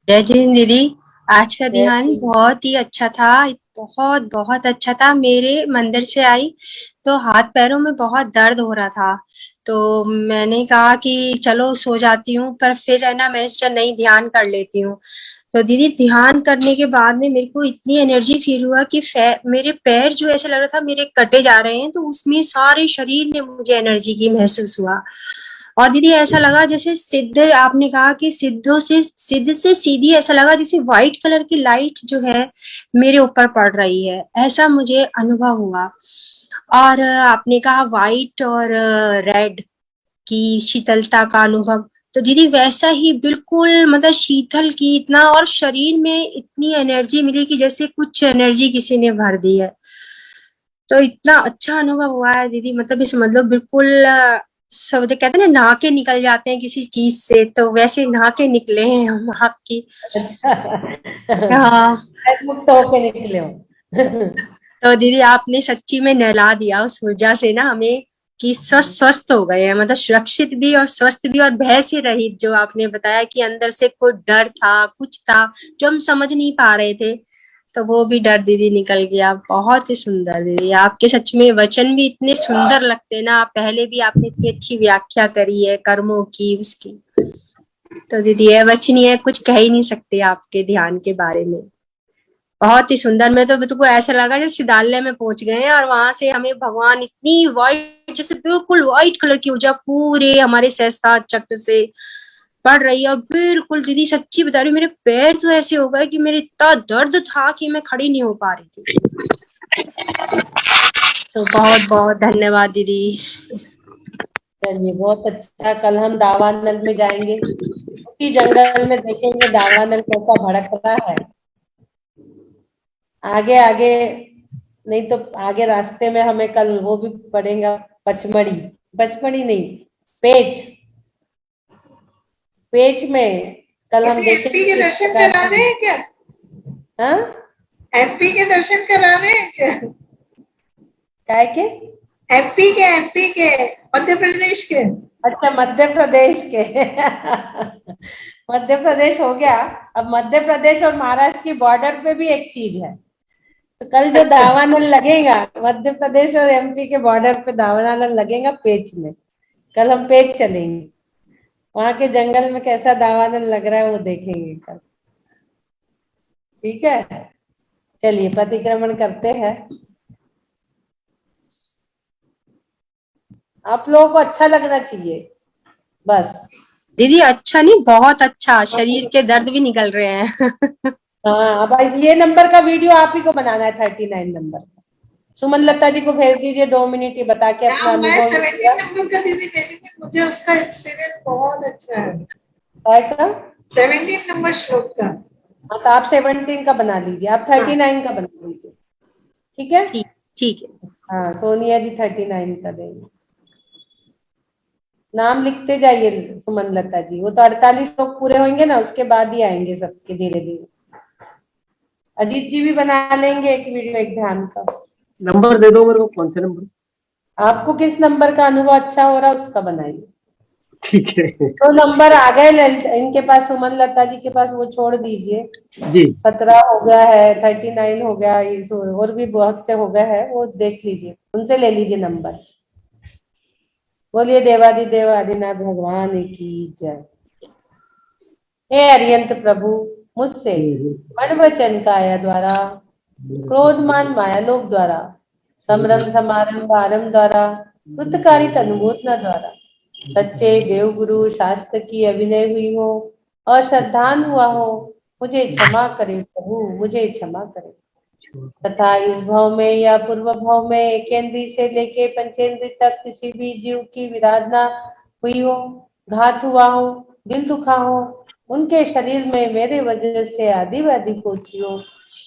जय जैन दीदी, आज का
जय
ध्यान
श्री-
बहुत ही अच्छा था। बहुत बहुत अच्छा था। मेरे मंदिर से आई तो हाथ पैरों में बहुत दर्द हो रहा था, तो मैंने कहा कि चलो सो जाती हूँ, पर फिर है ना मैंने सोचा नहीं, ध्यान कर लेती हूँ। तो दीदी ध्यान करने के बाद में मेरे को इतनी एनर्जी फील हुआ कि मेरे पैर जो ऐसे लग रहा था मेरे कटे जा रहे हैं, तो उसमें सारे शरीर में मुझे एनर्जी की महसूस हुआ। और दीदी ऐसा लगा जैसे सिद्ध, आपने कहा कि सिद्ध से सीधी, ऐसा लगा जैसे व्हाइट कलर की लाइट जो है मेरे ऊपर पड़ रही है, ऐसा मुझे अनुभव हुआ। और आपने कहा व्हाइट और रेड की शीतलता का अनुभव, तो दीदी वैसा ही बिल्कुल, मतलब शीतल की इतना, और शरीर में इतनी एनर्जी मिली कि जैसे कुछ एनर्जी किसी ने भर दी है। तो इतना अच्छा अनुभव हुआ है दीदी, मतलब इस मतलब बिल्कुल सब कहते हैं ना नहाके निकल जाते हैं किसी चीज से, तो वैसे नहाके निकले हैं हम आपकी। हाँ,
मुक्त होके निकले हो।
तो दीदी आपने सच्ची में नहला दिया उस ऊर्जा से ना हमें, कि स्वस्थ हो गए हैं, मतलब सुरक्षित भी और स्वस्थ भी, और भय से रहित। जो आपने बताया कि अंदर से कोई डर था, कुछ था जो हम समझ नहीं पा रहे थे, तो वो भी डर दीदी निकल गया। बहुत ही सुंदर दीदी, आपके सच में वचन भी इतने सुंदर लगते ना। पहले भी आपने इतनी अच्छी व्याख्या करी है कर्मों की, उसकी। तो दीदी अवचनीय, कुछ कह ही नहीं सकते आपके ध्यान के बारे में। बहुत ही सुंदर। मैं तो बिल्कुल ऐसा लगा जैसे सिदालय में पहुंच गए हैं, और वहां से हमें भगवान इतनी व्हाइट, जैसे बिल्कुल व्हाइट कलर की ऊर्जा पूरे हमारे सहस्त्र चक्र से पड़ रही है। और बिल्कुल दीदी सच्ची बता रही हूँ, मेरे पैर तो ऐसे हो गए कि मेरे इतना दर्द था कि मैं खड़ी नहीं हो पा रही थी। तो बहुत बहुत धन्यवाद दीदी।
चलिए, बहुत अच्छा। कल हम दावानल में जाएंगे, उसी जंगल में देखेंगे दावानल कैसा भड़क रहा है। आगे आगे नहीं तो आगे रास्ते में हमें कल वो भी पड़ेगा, पचमढ़ी। पचमढ़ी नहीं, पेच। पेच में कल हम
एमपी
देखेंगे
के दर्शन करा रहे हैं क्या?
हाँ,
एमपी के दर्शन करा रहे हैं क्या?
काय के?
एमपी के मध्य प्रदेश के।
अच्छा, मध्य प्रदेश के। मध्य प्रदेश हो गया। अब मध्य प्रदेश और महाराष्ट्र की बॉर्डर पे भी एक चीज है, तो कल जो दावानल लगेगा मध्य प्रदेश और एमपी के बॉर्डर पे, दावानल लगेगा पेच में। कल हम पेच चलेंगे, वहां के जंगल में कैसा दावानल लग रहा है वो देखेंगे कल। ठीक है, चलिए प्रतिक्रमण करते हैं। आप लोगों को अच्छा लगना चाहिए बस।
दीदी अच्छा नहीं, बहुत अच्छा, शरीर के दर्द भी निकल रहे हैं।
हाँ, अब ये नंबर का वीडियो आप ही को बनाना है, 39 नंबर का। सुमन लता जी को भेज दीजिए, 2 मिनट ही बता के अपना
हाँ, मैं
अनुभव।
17 नंबर का दीदी भेजूंगी, मुझे उसका एक्सपीरियंस बहुत अच्छा है।
का
17 नंबर श्लोक का।
हाँ, तो आप 17 का बना लीजिए, आप 39 का बना लीजिए। ठीक है,
ठीक, ठीक है।
हाँ, सोनिया जी 39 का देंगे। नाम लिखते जाइए सुमन लता जी, वो तो 48 लोग पूरे होंगे ना, उसके बाद ही आएंगे सबके धीरे धीरे। अजीत जी भी बना लेंगे एक वीडियो, एक ध्यान का।
नंबर दे दो मेरे को, कौन से नंबर?
आपको किस नंबर का अनुभव अच्छा हो रहा है उसका बनाइए।
ठीक है
तो नंबर आ गए इनके पास, सुमन लता जी के पास, वो छोड़ दीजिए।
जी।
17 हो गया है, 39 हो गया, और भी बहुत से हो गए हैं, वो देख लीजिए, उनसे ले लीजिए नंबर। बोलिए देवादिदेव आदिनाथ भगवान की जय। हे अरियंत प्रभु, मुझसे मन वचन काया द्वारा, क्रोधमान मायालोक द्वारा, समरम समारंभ आरंभ द्वारा, कृतकारी तनुबोधना द्वारा, सच्चे देव गुरु शास्त्र की अभिनय हुई हो, अश्रद्धान हुआ हो, मुझे क्षमा करे प्रभु, मुझे क्षमा करे। तथा इस भाव में या पूर्व भाव में एकेंद्री से लेके पंचेंद्री तक किसी भी जीव की विराधना हुई हो, घात हुआ हो, दिल दुखा हो, उनके शरीर में मेरे वजह से आदि व्याधि पहुंची हो,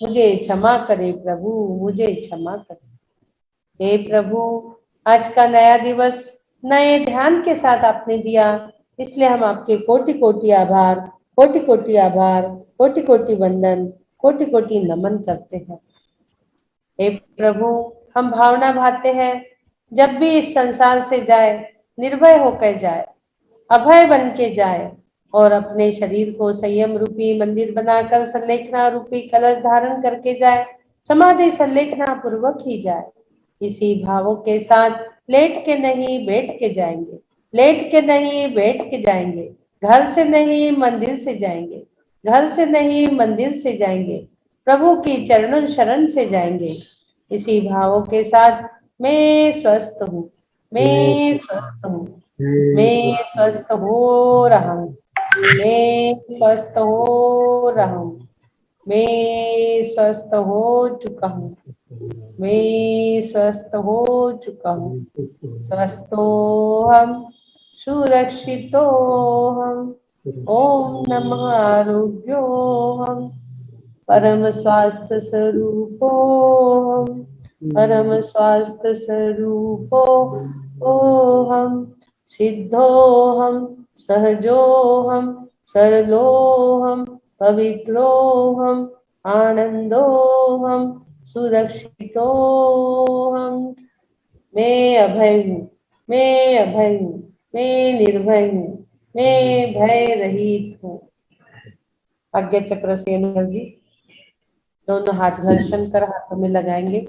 मुझे क्षमा करे प्रभु, मुझे क्षमा करे। हे प्रभु, आज का नया दिवस नए ध्यान के साथ आपने दिया, इसलिए हम आपके कोटि कोटि आभार, कोटि कोटि आभार, कोटि कोटि वंदन, कोटि कोटि नमन करते हैं। हे प्रभु, हम भावना भाते हैं जब भी इस संसार से जाए निर्भय होकर जाए, अभय बन के जाए और अपने शरीर को संयम रूपी मंदिर बनाकर संलेखना रूपी कलश धारण करके जाए, समाधि संलेखना पूर्वक ही जाए। इसी भावों के साथ लेट के नहीं बैठ के जाएंगे, लेट के नहीं बैठ के जाएंगे, घर से नहीं मंदिर से जाएंगे, घर से नहीं मंदिर से जाएंगे, प्रभु की चरणों शरण से जाएंगे। इसी भावों के साथ मैं स्वस्थ हूँ, मैं स्वस्थ हूँ, मैं स्वस्थ हो रहा हूँ, मैं स्वस्थ हो रहा हूँ, मैं स्वस्थ हो चुका हूँ, मैं स्वस्थ हो चुका हूँ। स्वस्थो हम, सुरक्षितो हम, ओम नमः आरोग्यो हम, परम स्वास्थ्य स्वरूपो हम, परम स्वास्थ्य स्वरूपो हम, सिद्धो हम, सहजो हम, सरलो हम, पवित्रो हम, आनंदो हम, सुरक्षितो हम। मैं अभय हूँ, मैं अभय हूँ, मैं निर्भय हूँ, मैं भय रहित हूँ। आज्ञा चक्र से एनर्जी दोनों हाथ घर्षण कर हाथों में लगाएंगे।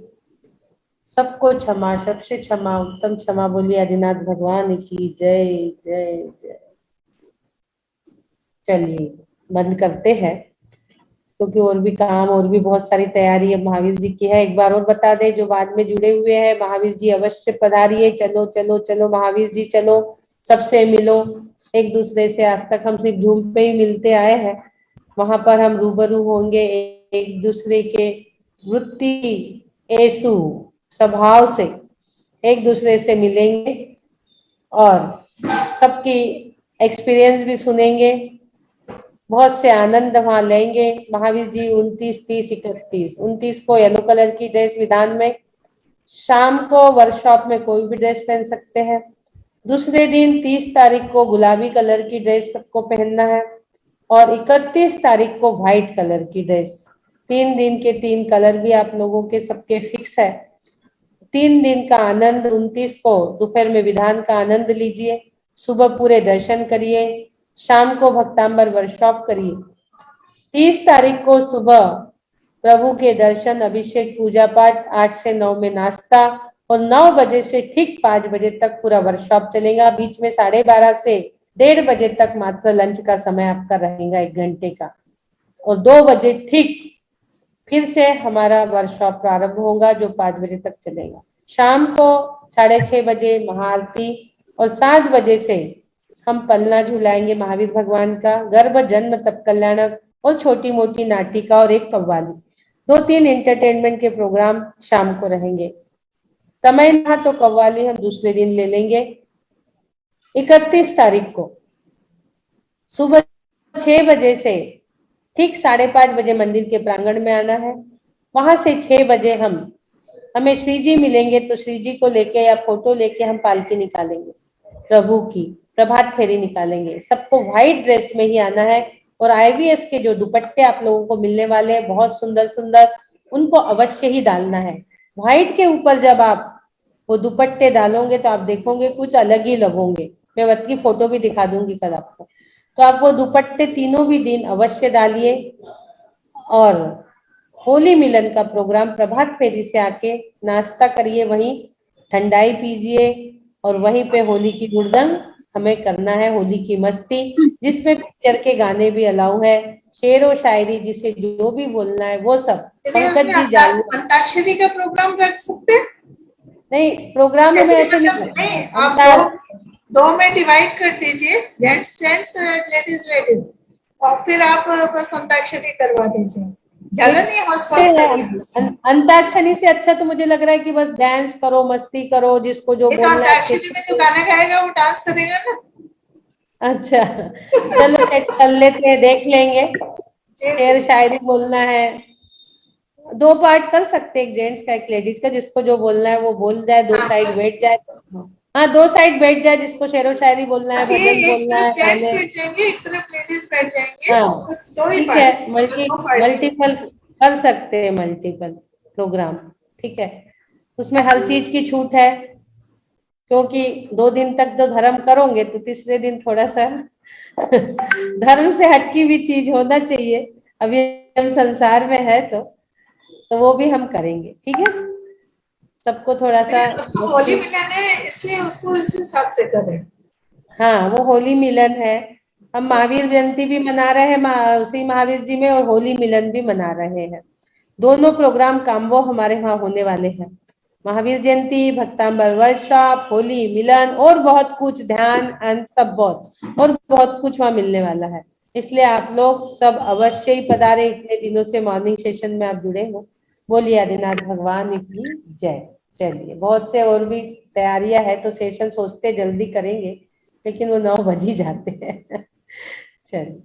सबको क्षमा, सबसे क्षमा, उत्तम क्षमा बोलिए आदिनाथ भगवान की जय जय जय। चलिए बंद करते हैं, क्योंकि और भी काम और भी बहुत सारी तैयारी है महावीर जी की है। एक बार और बता दें, जो बाद में जुड़े हुए हैं, महावीर जी अवश्य पधारिए। चलो चलो चलो महावीर जी, चलो सबसे मिलो। एक दूसरे से आज तक हम सिर्फ झूम पे ही मिलते आए हैं, वहां पर हम रूबरू होंगे, एक दूसरे के वृत्ति ऐसु स्वभाव से एक दूसरे से मिलेंगे और सबकी एक्सपीरियंस भी सुनेंगे, बहुत से आनंद वहां लेंगे। महावीर जी 29, 30, 31, 29 को येलो कलर की ड्रेस विधान में, शाम को वर्कशॉप में कोई भी ड्रेस पहन सकते हैं। दूसरे दिन 30 तारीख को गुलाबी कलर की ड्रेस सबको पहनना है और 31 तारीख को व्हाइट कलर की ड्रेस। 3 दिन के 3 कलर भी आप लोगों के सबके फिक्स है। 3 दिन का आनंद, 29 को दोपहर में विधान का आनंद लीजिए, सुबह पूरे दर्शन करिए, शाम को भक्तांबर वर्कशॉप करिए। 30 तारीख को सुबह प्रभु के दर्शन, अभिषेक, पूजा पाठ, 8 से 9 में नाश्ता और 9 बजे से ठीक 5 बजे तक पूरा वर्कशॉप चलेगा। बीच में 12:30 से 1:30 बजे तक मात्र लंच का समय आपका रहेगा 1 घंटे का, और 2 बजे ठीक फिर से हमारा वर्कशॉप प्रारंभ होगा जो 5 बजे तक चलेगा। शाम को 6:30 बजे महाआरती और 7 बजे से हम पलना झुलाएंगे महावीर भगवान का, गर्भ जन्म तप कल्याणक और छोटी मोटी नाटिका और एक कव्वाली। 2-3 एंटरटेनमेंट के प्रोग्राम शाम को रहेंगे। समय ना तो कव्वाली हम दूसरे दिन ले लेंगे। 31 तारीख को सुबह 6 बजे से ठीक 5:30 बजे मंदिर के प्रांगण में आना है। वहां से 6 बजे हमें श्री जी मिलेंगे, तो श्री जी को लेके या फोटो लेके हम पालकी निकालेंगे, प्रभु की प्रभात फेरी निकालेंगे। सबको व्हाइट ड्रेस में ही आना है और IVS के जो दुपट्टे आप लोगों को मिलने वाले हैं बहुत सुंदर सुंदर, उनको अवश्य ही डालना है। व्हाइट के ऊपर जब आप वो दुपट्टे डालोगे तो आप देखोगे कुछ अलग ही लगोगे। मैं वत की फोटो भी दिखा दूंगी कल आपको। तो आप वो दुपट्टे तीनों भी दिन अवश्य डालिए और होली मिलन का प्रोग्राम प्रभात फेरी से आके नाश्ता करिए, वहीं ठंडाई पीजिए और वहीं पे होली की हुड़दंग हमें करना है, होली की मस्ती, जिसमें पिक्चर के गाने भी अलाउ है, शेर और शायरी जिसे जो भी बोलना है वो सब। पंकज जी जान
अंताक्षरी का प्रोग्राम रख सकते हैं?
नहीं, प्रोग्राम में ऐसे
नहीं, आप 2 में डिवाइड कर दीजिए, जेंट्स जेंट्स, लेडीज लेडीज, और फिर आप बस अंताक्षरी करवा दीजिए। ज्यादा नहीं, हौस पौस करिए।
अंताक्षरी से अच्छा तो मुझे लग रहा है कि बस डांस करो, मस्ती करो, जिसको जो
ये तो
बोलना है अच्छे
अंताक्षरी में जो गाना गाएगा वो डांस करेगा ना।
अच्छा चलो सेट कर लेते हैं, देख लेंगे।
जी,
शेर शायरी बोलना है, 2 पार्ट कर सकते हैं, एक जेंट्स का एक लेडीज का, जिसको जो बोलना है वो बोल जाए, दो
हाँ,
साइड
बस
बैठ जाए। हाँ 2 साइड बैठ जाए, जिसको शेरो शायरी बोलना है,
बस ये
भजन
एक
बोलना है,
तरफ जेंट्स
गाने।
बैठ जाएंगे, एक तरफ लेडीज बैठ जाएंगे,
हाँ
और बस 2 ही
ठीक है,
पार्ट, बस 2 पार्ट ही।
मल्टीपल कर सकते हैं, मल्टीपल प्रोग्राम। ठीक है, उसमें हर चीज की छूट है, क्योंकि 2 दिन तक तो धर्म करोगे तो तीसरे दिन थोड़ा सा धर्म से हटकी भी चीज होना चाहिए। अभी हम संसार में है तो वो भी हम करेंगे। ठीक है, सबको थोड़ा सा
नहीं, अब तो होली मिलन है, इसलिए उसको इस हिसाब से करें।
हाँ वो होली मिलन है, हम महावीर जयंती भी मना रहे हैं, उसी महावीर जी में, और होली मिलन भी मना रहे हैं। दोनों प्रोग्राम काम्बो हमारे वहाँ होने वाले हैं, महावीर जयंती, भक्तांबर वर्कशॉप, होली मिलन, और बहुत कुछ, ध्यान अंत सब बहुत, और बहुत कुछ वहाँ मिलने वाला है। इसलिए आप लोग सब अवश्य ही पधारे, इतने दिनों से मॉर्निंग सेशन में आप जुड़े हो। बोलिए आदिनाथ भगवान की जय। चलिए, बहुत से और भी तैयारियां है, तो सेशन सोचते जल्दी करेंगे, लेकिन वो 9 बज ही जाते हैं चलिए।